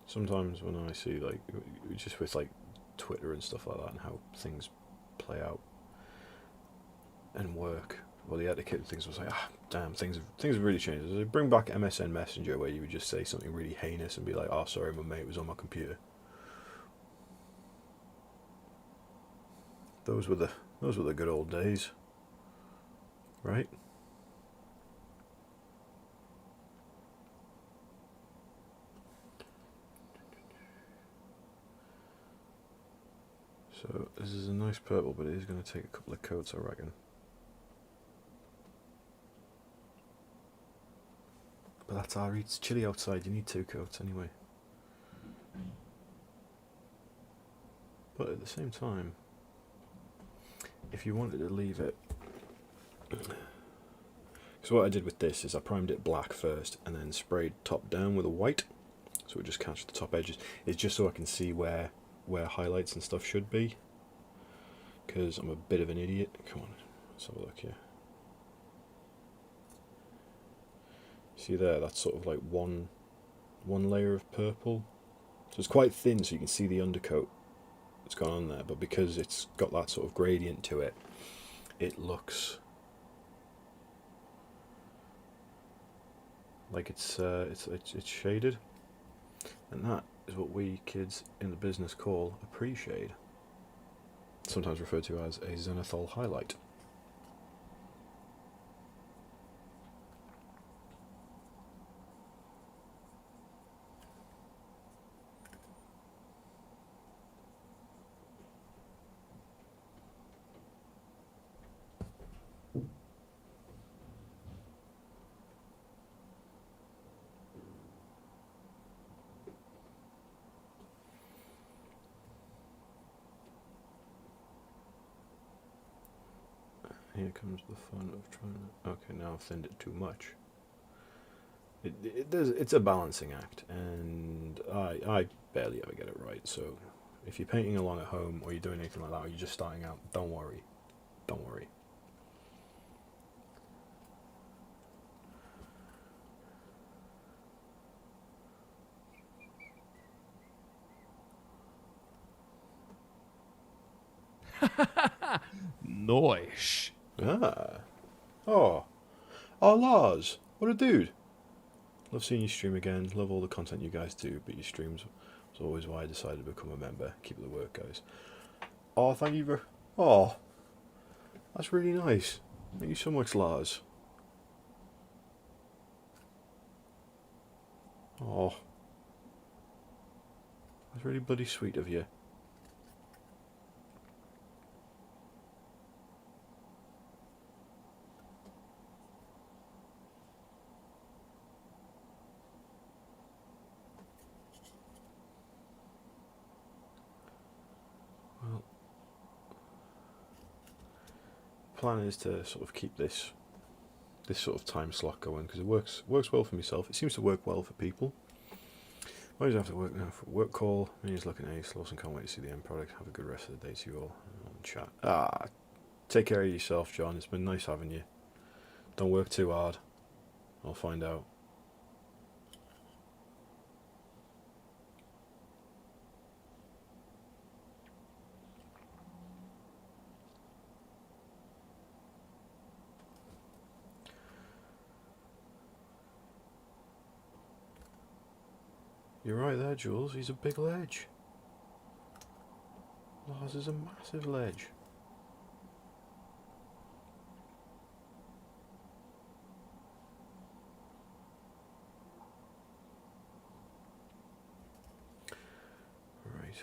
Sometimes when I see, like, just with like Twitter and stuff like that, and how things play out and work, well, the etiquette and things was like, damn, things have really changed. They bring back MSN Messenger, where you would just say something really heinous and be like, "Oh, sorry, my mate was on my computer." Those were the good old days, right? So this is a nice purple, but it is going to take a couple of coats, I reckon. But that's alright. It's chilly outside. You need 2 coats anyway. But at the same time, if you wanted to leave it, so what I did with this is I primed it black first and then sprayed top down with a white, so it just catches the top edges. It's just so I can see where highlights and stuff should be, because I'm a bit of an idiot. Come on, let's have a look here. See there, that's sort of like one layer of purple. So it's quite thin, so you can see the undercoat that's gone on there, but because it's got that sort of gradient to it, it looks like it's shaded, and that is what we kids in the business call a pre-shade, sometimes referred to as a zenithal highlight. Here comes the fun of trying to... Okay, now I've thinned it too much. It's a balancing act, and I barely ever get it right. So if you're painting along at home or you're doing anything like that, or you're just starting out, don't worry. Don't worry. Nice. Ah. Oh. Oh, Lars. What a dude. Love seeing you stream again. Love all the content you guys do, but your streams was always why I decided to become a member. Keep up the work, guys. Oh, thank you for... Oh. That's really nice. Thank you so much, Lars. Oh. That's really bloody sweet of you. Well, plan is to sort of keep this sort of time slot going, because it works well for myself. It seems to work well for people. I always have to work now for a work call. He's looking ace. Lawson can't wait to see the end product. Have a good rest of the day to you all. Chat. Take care of yourself, John. It's been nice having you. Don't work too hard. I'll find out. You're right there, Jules. He's a big ledge. Lars is a massive ledge. Right.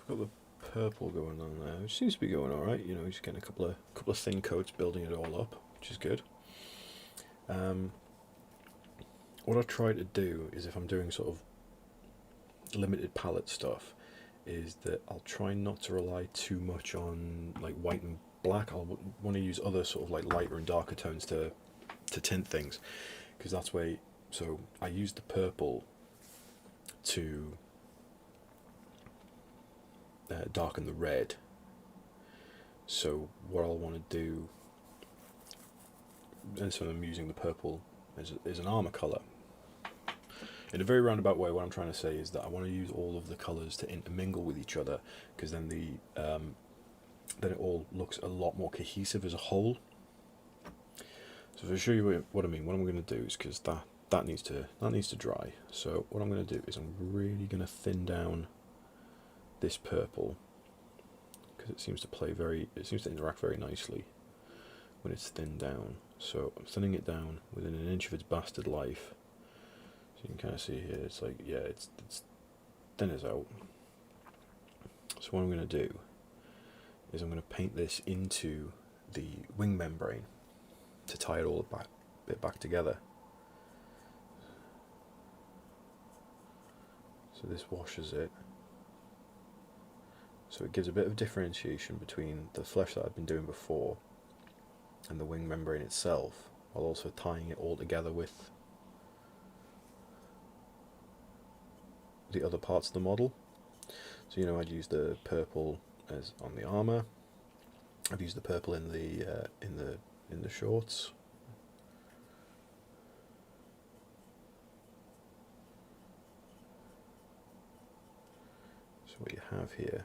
I've got the purple going on there, which seems to be going all right. You know, he's getting a couple of thin coats, building it all up, which is good. What I try to do is, if I'm doing sort of limited palette stuff, is that I'll try not to rely too much on like white and black. I'll want to use other sort of like lighter and darker tones to tint things, because that's way. So I use the purple to darken the red. So what I'll want to do, and so I'm using the purple as an armor color. In a very roundabout way, what I'm trying to say is that I want to use all of the colours to intermingle with each other, because then then it all looks a lot more cohesive as a whole. So to show you what I mean, what I'm going to do is, because that needs to dry. So what I'm going to do is I'm really going to thin down this purple, because it seems to interact very nicely when it's thinned down. So I'm thinning it down within an inch of its bastard life. You can kind of see here, it's like, yeah, it's thin as out. So what I'm going to do is I'm going to paint this into the wing membrane to tie it all back together. So this washes it. So it gives a bit of differentiation between the flesh that I've been doing before and the wing membrane itself, while also tying it all together with the other parts of the model. So, you know, I'd use the purple as on the armor. I've used the purple in the shorts. So what you have here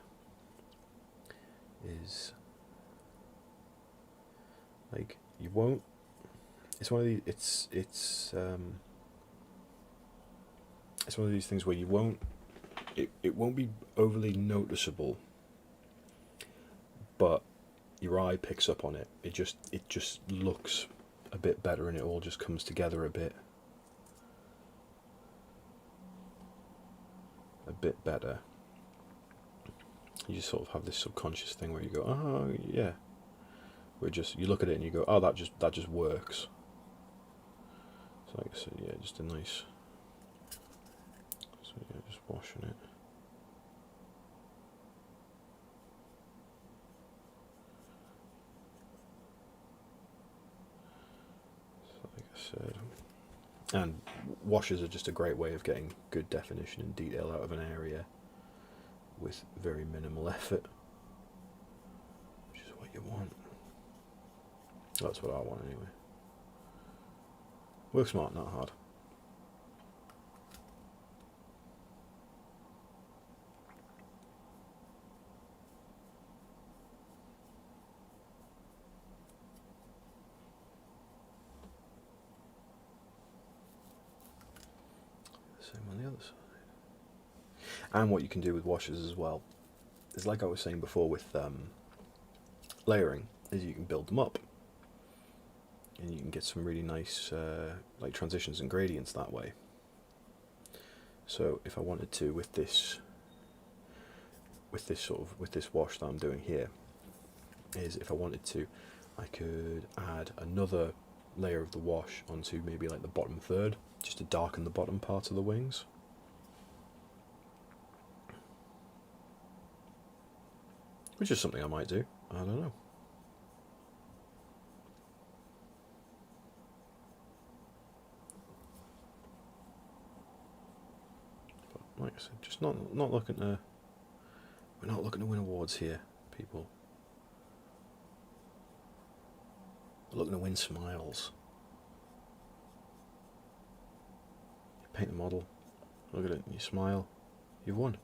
is, like, you won't. It's one of these. It's one of these things where you won't. It won't be overly noticeable, but your eye picks up on it. It just looks a bit better, and it all just comes together a bit better. You just sort of have this subconscious thing where you go, oh yeah, you look at it and you go, oh, that just works. So like I said, yeah, just a nice. So yeah, just washing it. So like I said, and washes are just a great way of getting good definition and detail out of an area with very minimal effort, which is what you want. That's what I want anyway. Work smart, not hard. Same on the other side. And what you can do with washes as well is, like I was saying before with layering, is you can build them up, and you can get some really nice like transitions and gradients that way. So if I wanted to, with this wash that I'm doing here, is if I wanted to, I could add another layer of the wash onto maybe like the bottom third, just to darken the bottom part of the wings. Which is something I might do. I don't know. But like I said, just not looking to. We're not looking to win awards here, people. We're looking to win smiles. You paint the model, look at it, and you smile. You've won.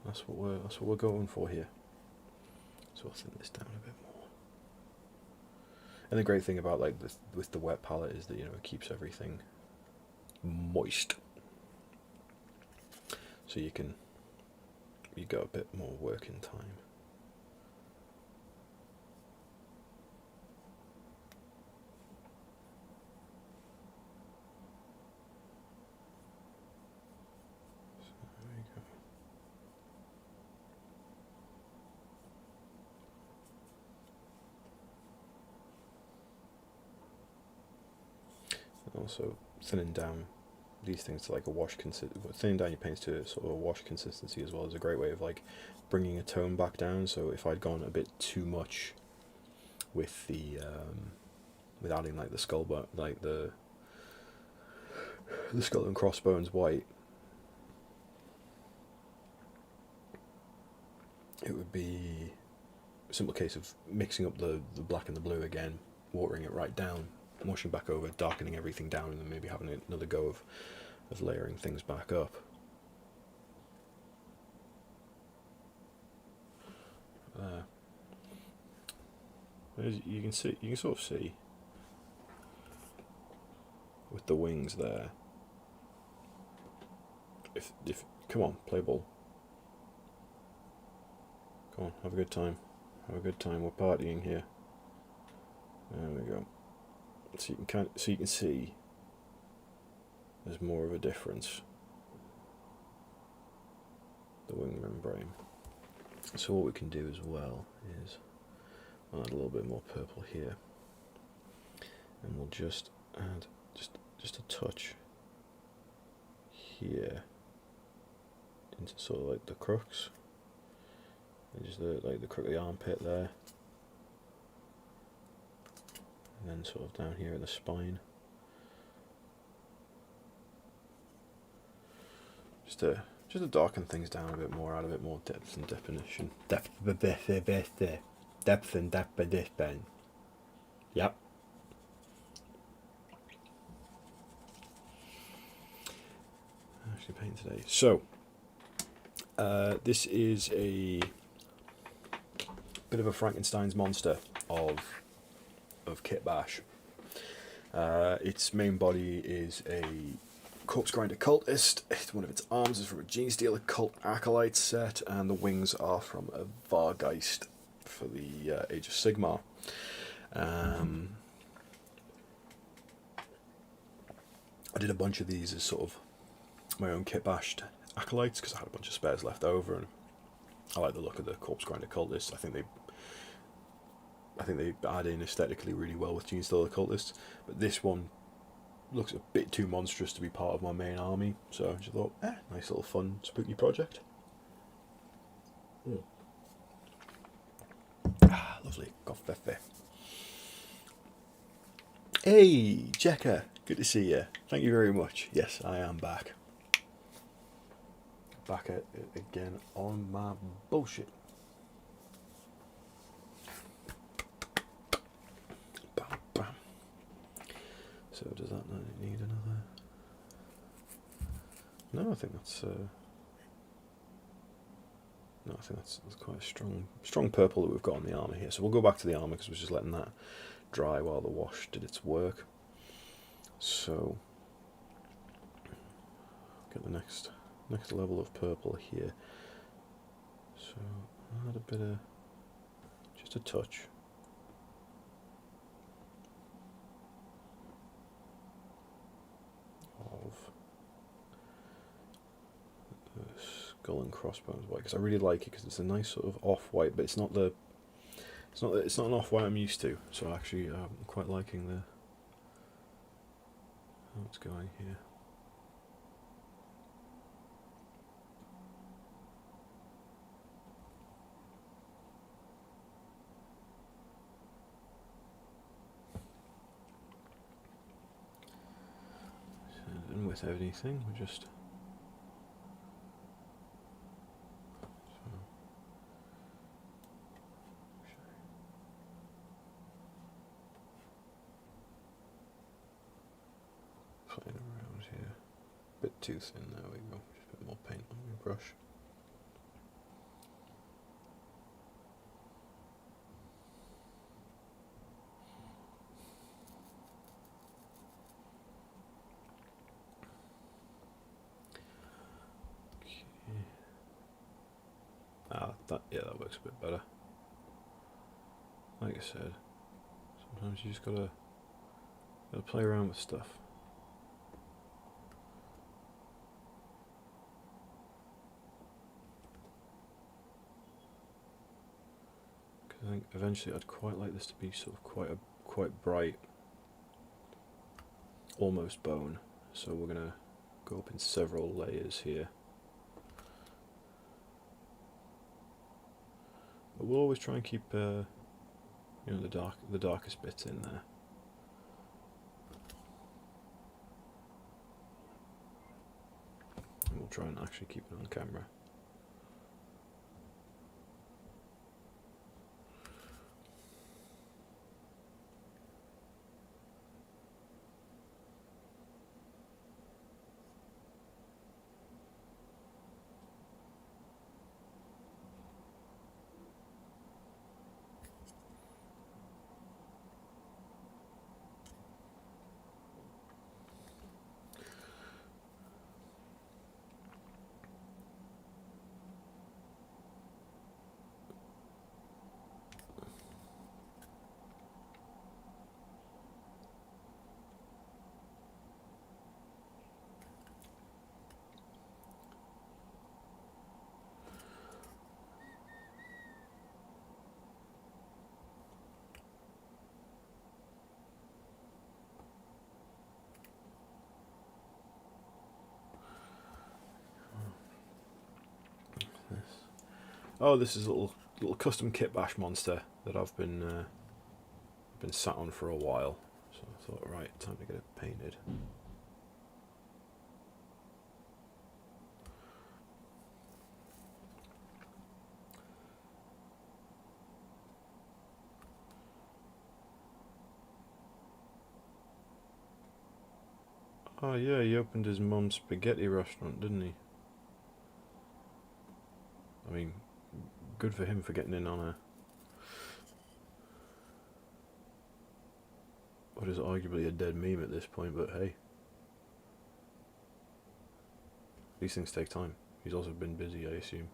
That's what we're going for here. So I'll thin this down a bit more. And the great thing about like this with the wet palette is that, you know, it keeps everything moist. So you got a bit more working time. So there you go. Also thinning down these things to like a wash thinning down your paints to sort of a wash consistency as well is a great way of like bringing a tone back down. So if I'd gone a bit too much with the with adding like the skull like the skull and crossbones white, it would be a simple case of mixing up the black and the blue again, watering it right down, washing back over, darkening everything down, and then maybe having another go of layering things back up. You can sort of see with the wings there. If come on, play ball. Come on, have a good time. Have a good time. We're partying here. There we go. So you can see there's more of a difference. The wing membrane. So what we can do as well is add a little bit more purple here, and we'll just add just a touch here into sort of like the crux, and just the crook of the armpit there, and then sort of down here in the spine, just to darken things down a bit more, add a bit more depth and definition. Depth and definition. Yep. Actually paint today. So this is a bit of a Frankenstein's monster of Kit Bash. Its main body is a corpse grinder cultist. One of its arms is from a Gene Stealer cult acolyte set, and the wings are from a Vargeist for the Age of Sigmar. I did a bunch of these as sort of my own Kit Bashed acolytes because I had a bunch of spares left over, and I like the look of the corpse grinder cultists. I think they add in aesthetically really well with Gene Stealer cultists, but this one looks a bit too monstrous to be part of my main army, so I just thought, nice little fun spooky project. Lovely coffee. Hey, Jekka, good to see you. Thank you very much. Yes, I am back. Back at it again on my bullshit. Bam, bam. So does that need another? No, I think that's. No, I think that's quite a strong purple that we've got on the armour here. So we'll go back to the armour because we're just letting that dry while the wash did its work. So get the next level of purple here. So add a bit of, just a touch. Of the skull and crossbones white, because I really like it because it's a nice sort of off-white, but it's not an off-white I'm used to. So actually, I'm quite liking how it's going here. And with anything, we're just playing around here. A bit too thin, there we go. Just a bit more paint on my brush. that works a bit better. Like I said, sometimes you just gotta play around with stuff. Because I think eventually I'd quite like this to be sort of quite bright, almost bone. So we're gonna go up in several layers here. But we'll always try and keep the darkest bits in there. And we'll try and actually keep it on camera. Oh, this is a little custom kit bash monster that I've been sat on for a while. So I thought, right, time to get it painted. Oh yeah, he opened his mum's spaghetti restaurant, didn't he? I mean, good for him for getting in on what is arguably a dead meme at this point, but hey. These things take time. He's also been busy, I assume.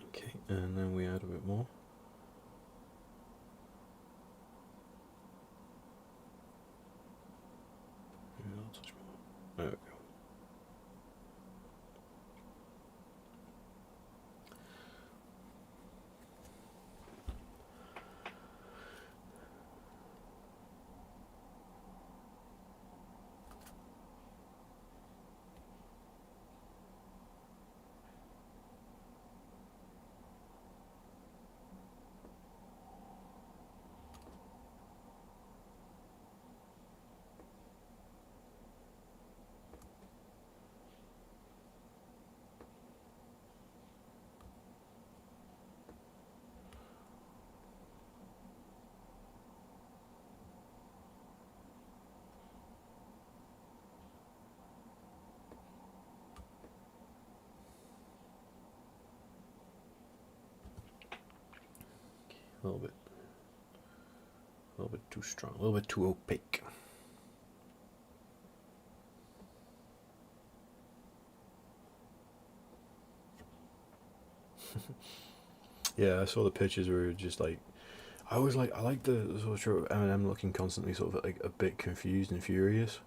Okay, and then we add a bit more. Maybe not touch more. There we go. A little bit too strong, a little bit too opaque. Yeah, I saw the pictures where it was just like, I like the sort of Eminem looking constantly sort of like a bit confused and furious.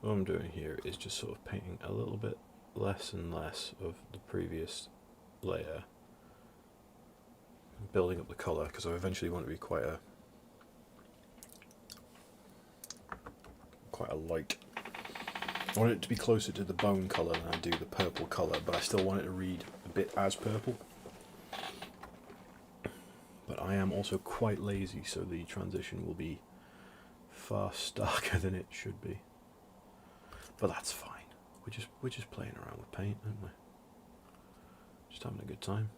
What I'm doing here is just sort of painting a little bit less and less of the previous layer, building up the colour, because I eventually want to be quite a light. I want it to be closer to the bone colour than I do the purple colour, but I still want it to read a bit as purple. But I am also quite lazy, so the transition will be far starker than it should be. But that's fine. We're just playing around with paint, aren't we? Just having a good time.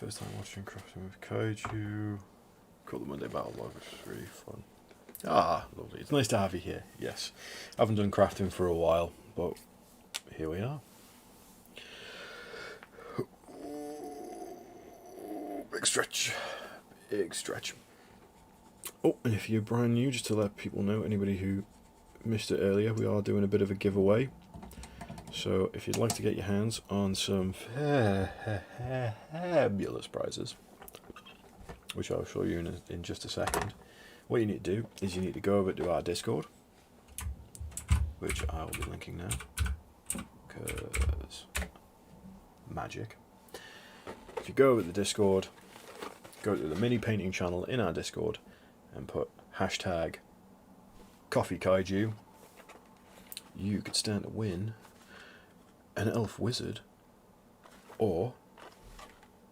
First time watching crafting with Kaiju. Caught the Monday battle log, which was really fun. Ah, lovely. It's nice to have you here. Yes, I haven't done crafting for a while, but here we are. Big stretch. Big stretch. Oh, and if you're brand new, just to let people know, anybody who missed it earlier, we are doing a bit of a giveaway. So if you'd like to get your hands on some fabulous prizes, which I'll show you in just a second, what you need to do is you need to go over to our Discord, which I will be linking now, because magic. If you go over to the Discord, go to the mini painting channel in our Discord and put hashtag Coffee Kaiju, you could stand to win an elf wizard or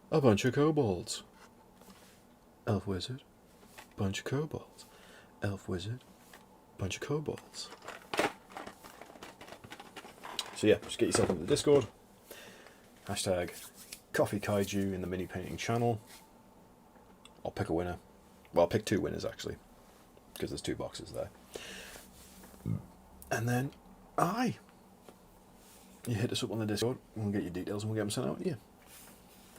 a bunch of kobolds. Elf wizard, bunch of kobolds. Elf wizard, bunch of kobolds. So yeah, just get yourself into the Discord. Hashtag Coffee Kaiju in the mini painting channel. I'll pick a winner. Well, I'll pick 2 winners actually, because there's 2 boxes there. And then, you hit us up on the Discord, and we'll get your details and we'll get them sent out to you.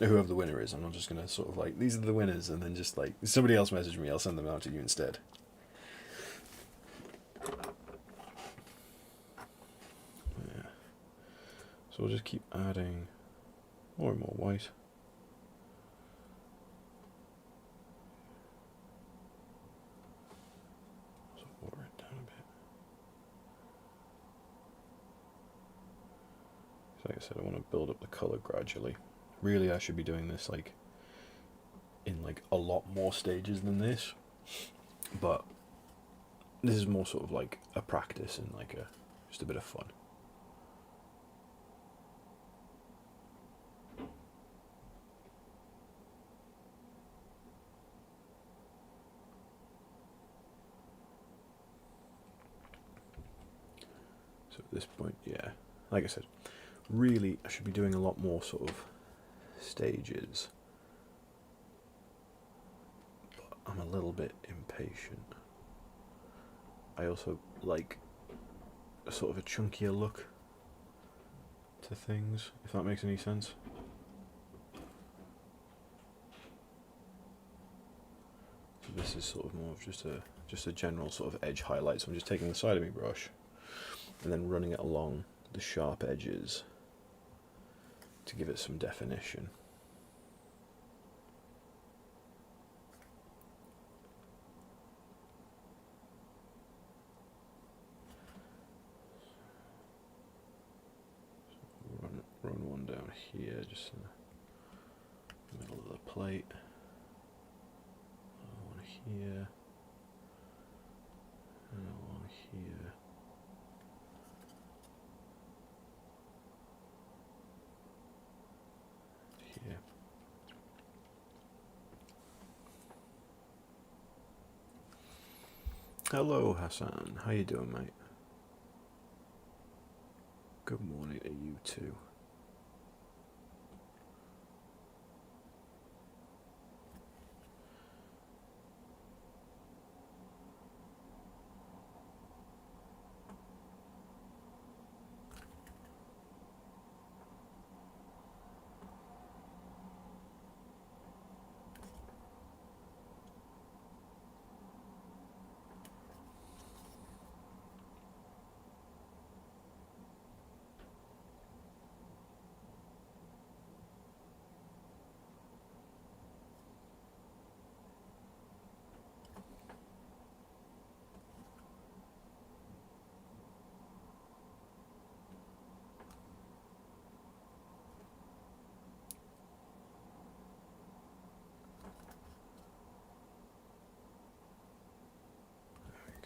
Whoever the winner is, I'm not just going to sort of like, these are the winners, and then just like, if somebody else message me, I'll send them out to you instead. Yeah. So we'll just keep adding more and more white. So water it down a bit. Like I said, I want to build up the colour gradually. Really, I should be doing this like in like a lot more stages than this, but this is more sort of like a practice and like just a bit of fun. So at this point, yeah, like I said, really I should be doing a lot more sort of stages, but I'm a little bit impatient. I also like a sort of a chunkier look to things, if that makes any sense. So this is sort of more of just a general sort of edge highlight. So I'm just taking the side of my brush and then running it along the sharp edges to give it some definition. So run one down here, just in the middle of the plate. One here, and one here. Here. Hello Hassan, how you doing, mate? Good morning to you too.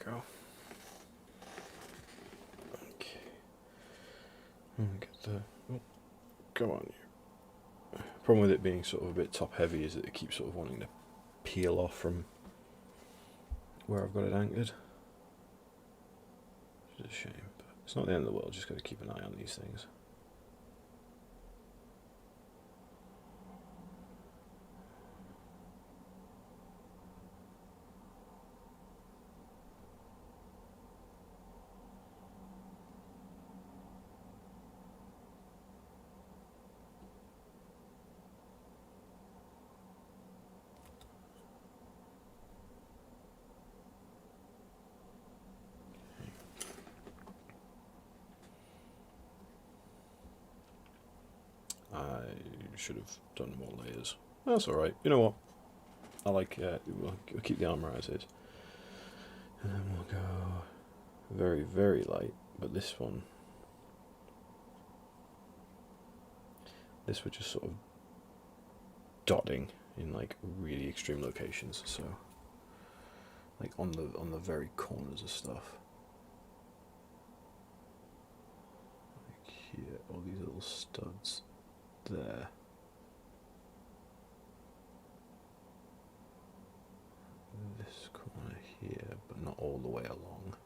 Go. Okay. Get the. Oh, come on. Problem with it being sort of a bit top heavy is that it keeps sort of wanting to peel off from where I've got it anchored. Which is a shame, but it's not the end of the world. Just got to keep an eye on these things. I should have done more layers. That's alright. You know what? I like, we'll keep the armour as is. And then we'll go very, very light, but this one, this we're just sort of dotting in like really extreme locations, so like on the very corners of stuff. Like here, all these little studs there. This corner here, but not all the way along.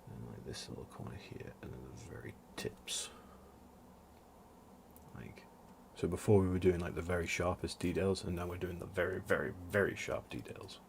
And like this little corner here, and then the very tips. Like, so before we were doing like the very sharpest details, and now we're doing the very, very, very sharp details.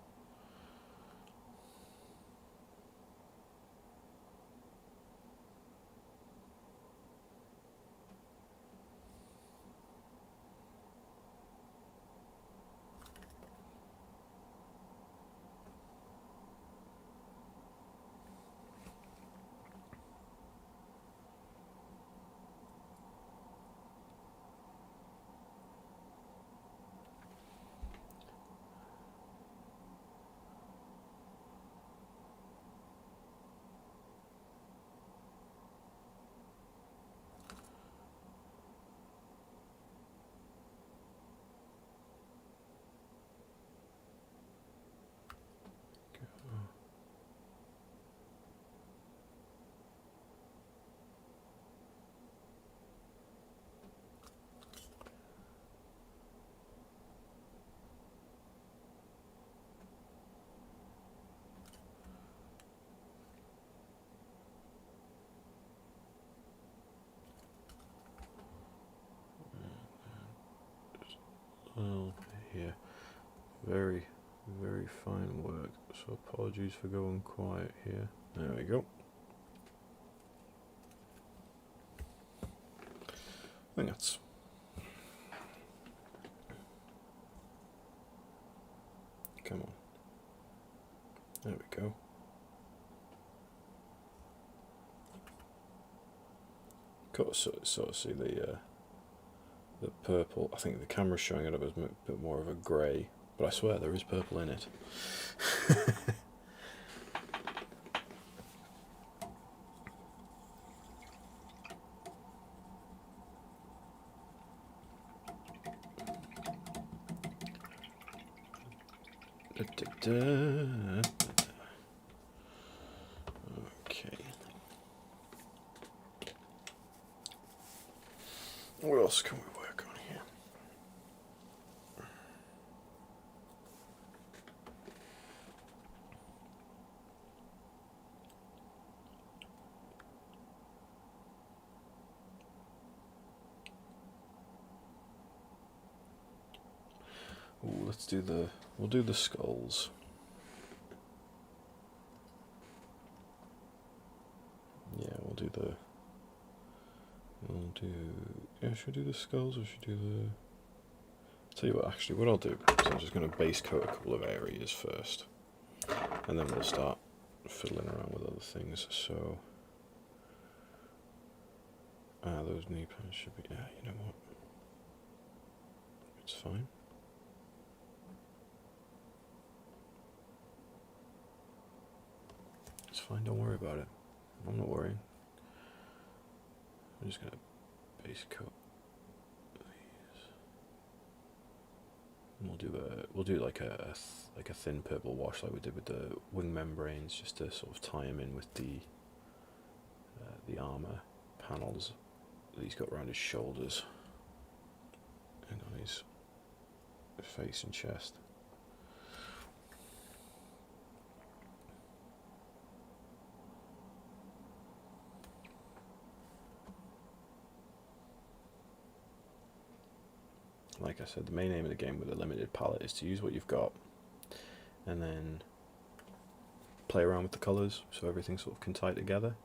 Oh, yeah, very, very fine work. So apologies for going quiet here. There we go. I think that's come on. There we go. Sort of see the purple. I think the camera's showing it up as a bit more of a grey, but I swear there is purple in it. Okay. What else can we work on here? Ooh, we'll do the skulls. Yeah, should we do the skulls or should we do the... Tell you what, actually, what I'll do is I'm just going to base coat a couple of areas first, and then we'll start fiddling around with other things. So, those knee pads should be, you know what, it's fine. It's fine, don't worry about it. I'm not worrying. I'm just going to base coat these. And we'll do like a thin purple wash like we did with the wing membranes, just to sort of tie them in with the armor panels that he's got around his shoulders and on his face and chest. Like I said, the main aim of the game with a limited palette is to use what you've got and then play around with the colours so everything sort of can tie together.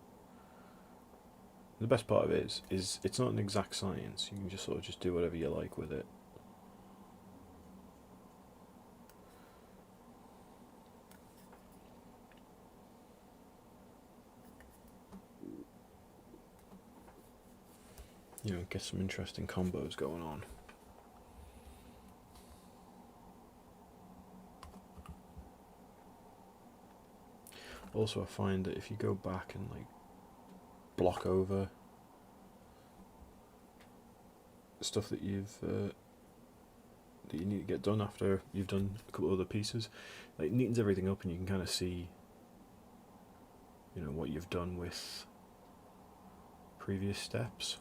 The best part of it is it's not an exact science. You can just sort of just do whatever you like with it. get some interesting combos going on. Also, I find that if you go back and like block over stuff that you need to get done after you've done a couple of other pieces, like, it neatens everything up, and you can kind of see, what you've done with previous steps.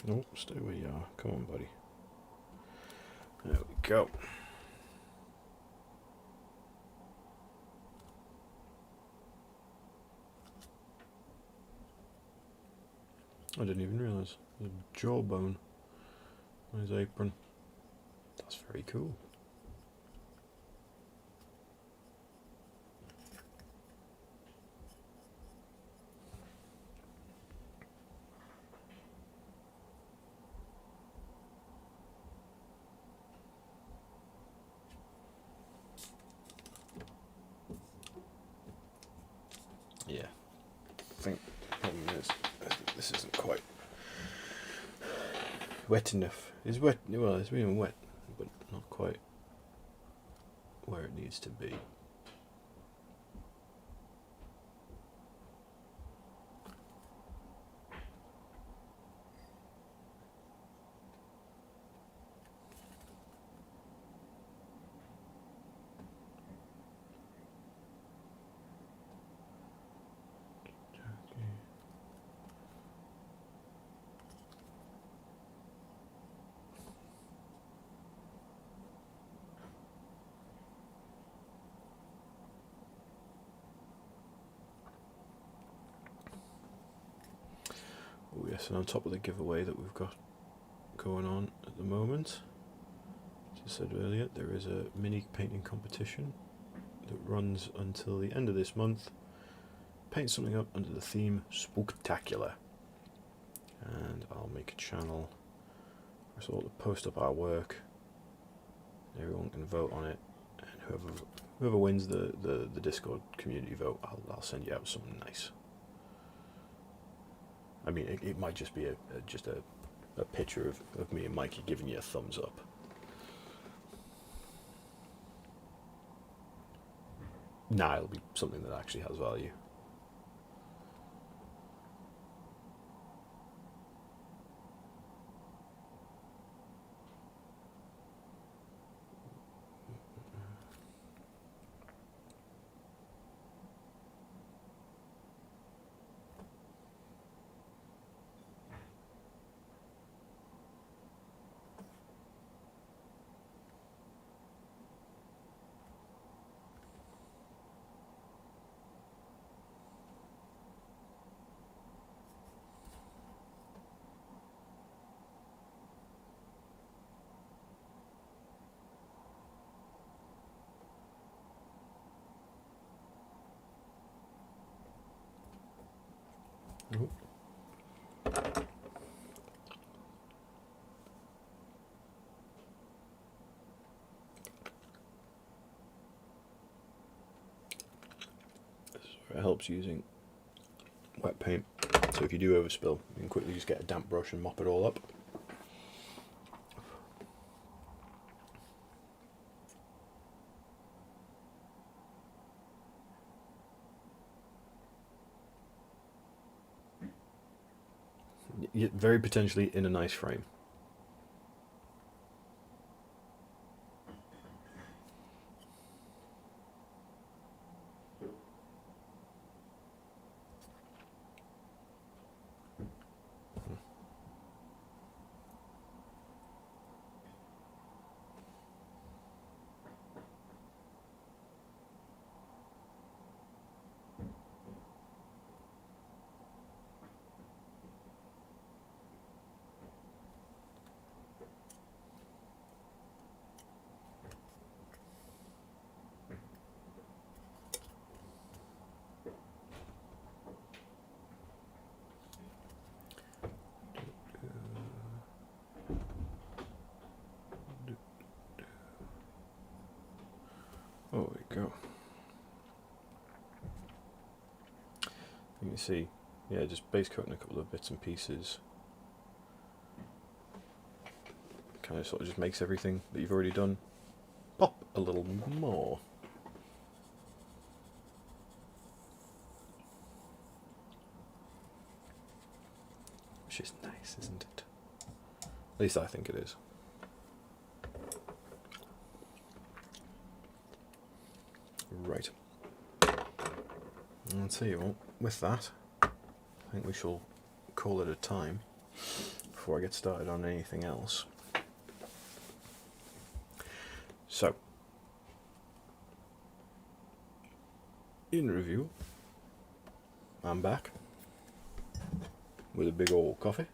Nope, stay where you are. Come on, buddy. There we go. I didn't even realise. There's a jawbone on his apron. That's very cool. Yeah, I think the problem is this isn't quite wet enough. It's wet, well, it's been wet, but not quite where it needs to be. Oh yes, and on top of the giveaway that we've got going on at the moment, as I said earlier, there is a mini painting competition that runs until the end of this month. Paint something up under the theme Spooktacular, and I'll make a channel for us all to post up our work. Everyone can vote on it, and whoever wins the Discord community vote, I'll send you out something nice. I mean, it might just be a picture of me and Mikey giving you a thumbs up. Nah, it'll be something that actually has value. Ooh. It helps using wet paint, so if you do overspill, you can quickly just get a damp brush and mop it all up. Very potentially in a nice frame. Oh, there we go. You can see, yeah, just base coating a couple of bits and pieces. Kind of sort of just makes everything that you've already done pop a little more. Which is nice, isn't it? At least I think it is. Right. I'll tell you what, with that, I think we shall call it a time before I get started on anything else. So, in review, I'm back with a big old coffee.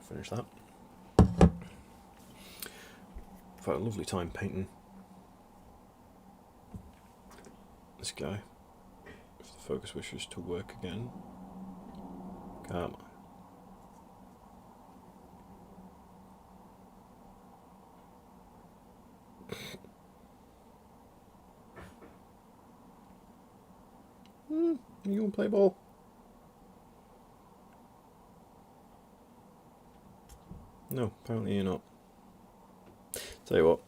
Finish that. I've had a lovely time painting this guy. If the focus wishes to work again. Come on. You want to play ball? No, apparently you're not. Tell you what,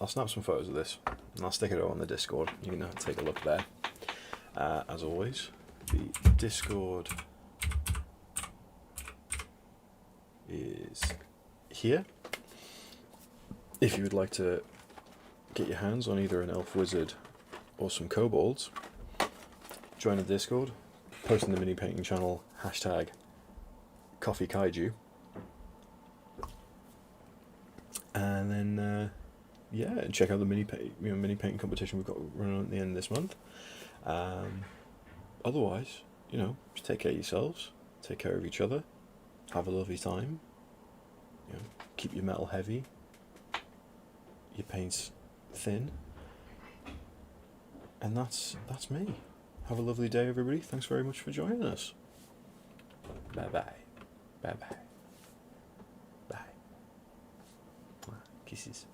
I'll snap some photos of this and I'll stick it on the Discord. You can take a look there. As always, the Discord is here. If you would like to get your hands on either an elf wizard or some kobolds, join the Discord, post in the mini painting channel, hashtag Coffee KAIJU. And then, yeah, check out the mini painting competition we've got running on at the end of this month. Otherwise, just take care of yourselves, take care of each other, have a lovely time. Keep your metal heavy, your paints thin, and that's me. Have a lovely day, everybody. Thanks very much for joining us. Bye bye. Bye bye. Bye. Kisses.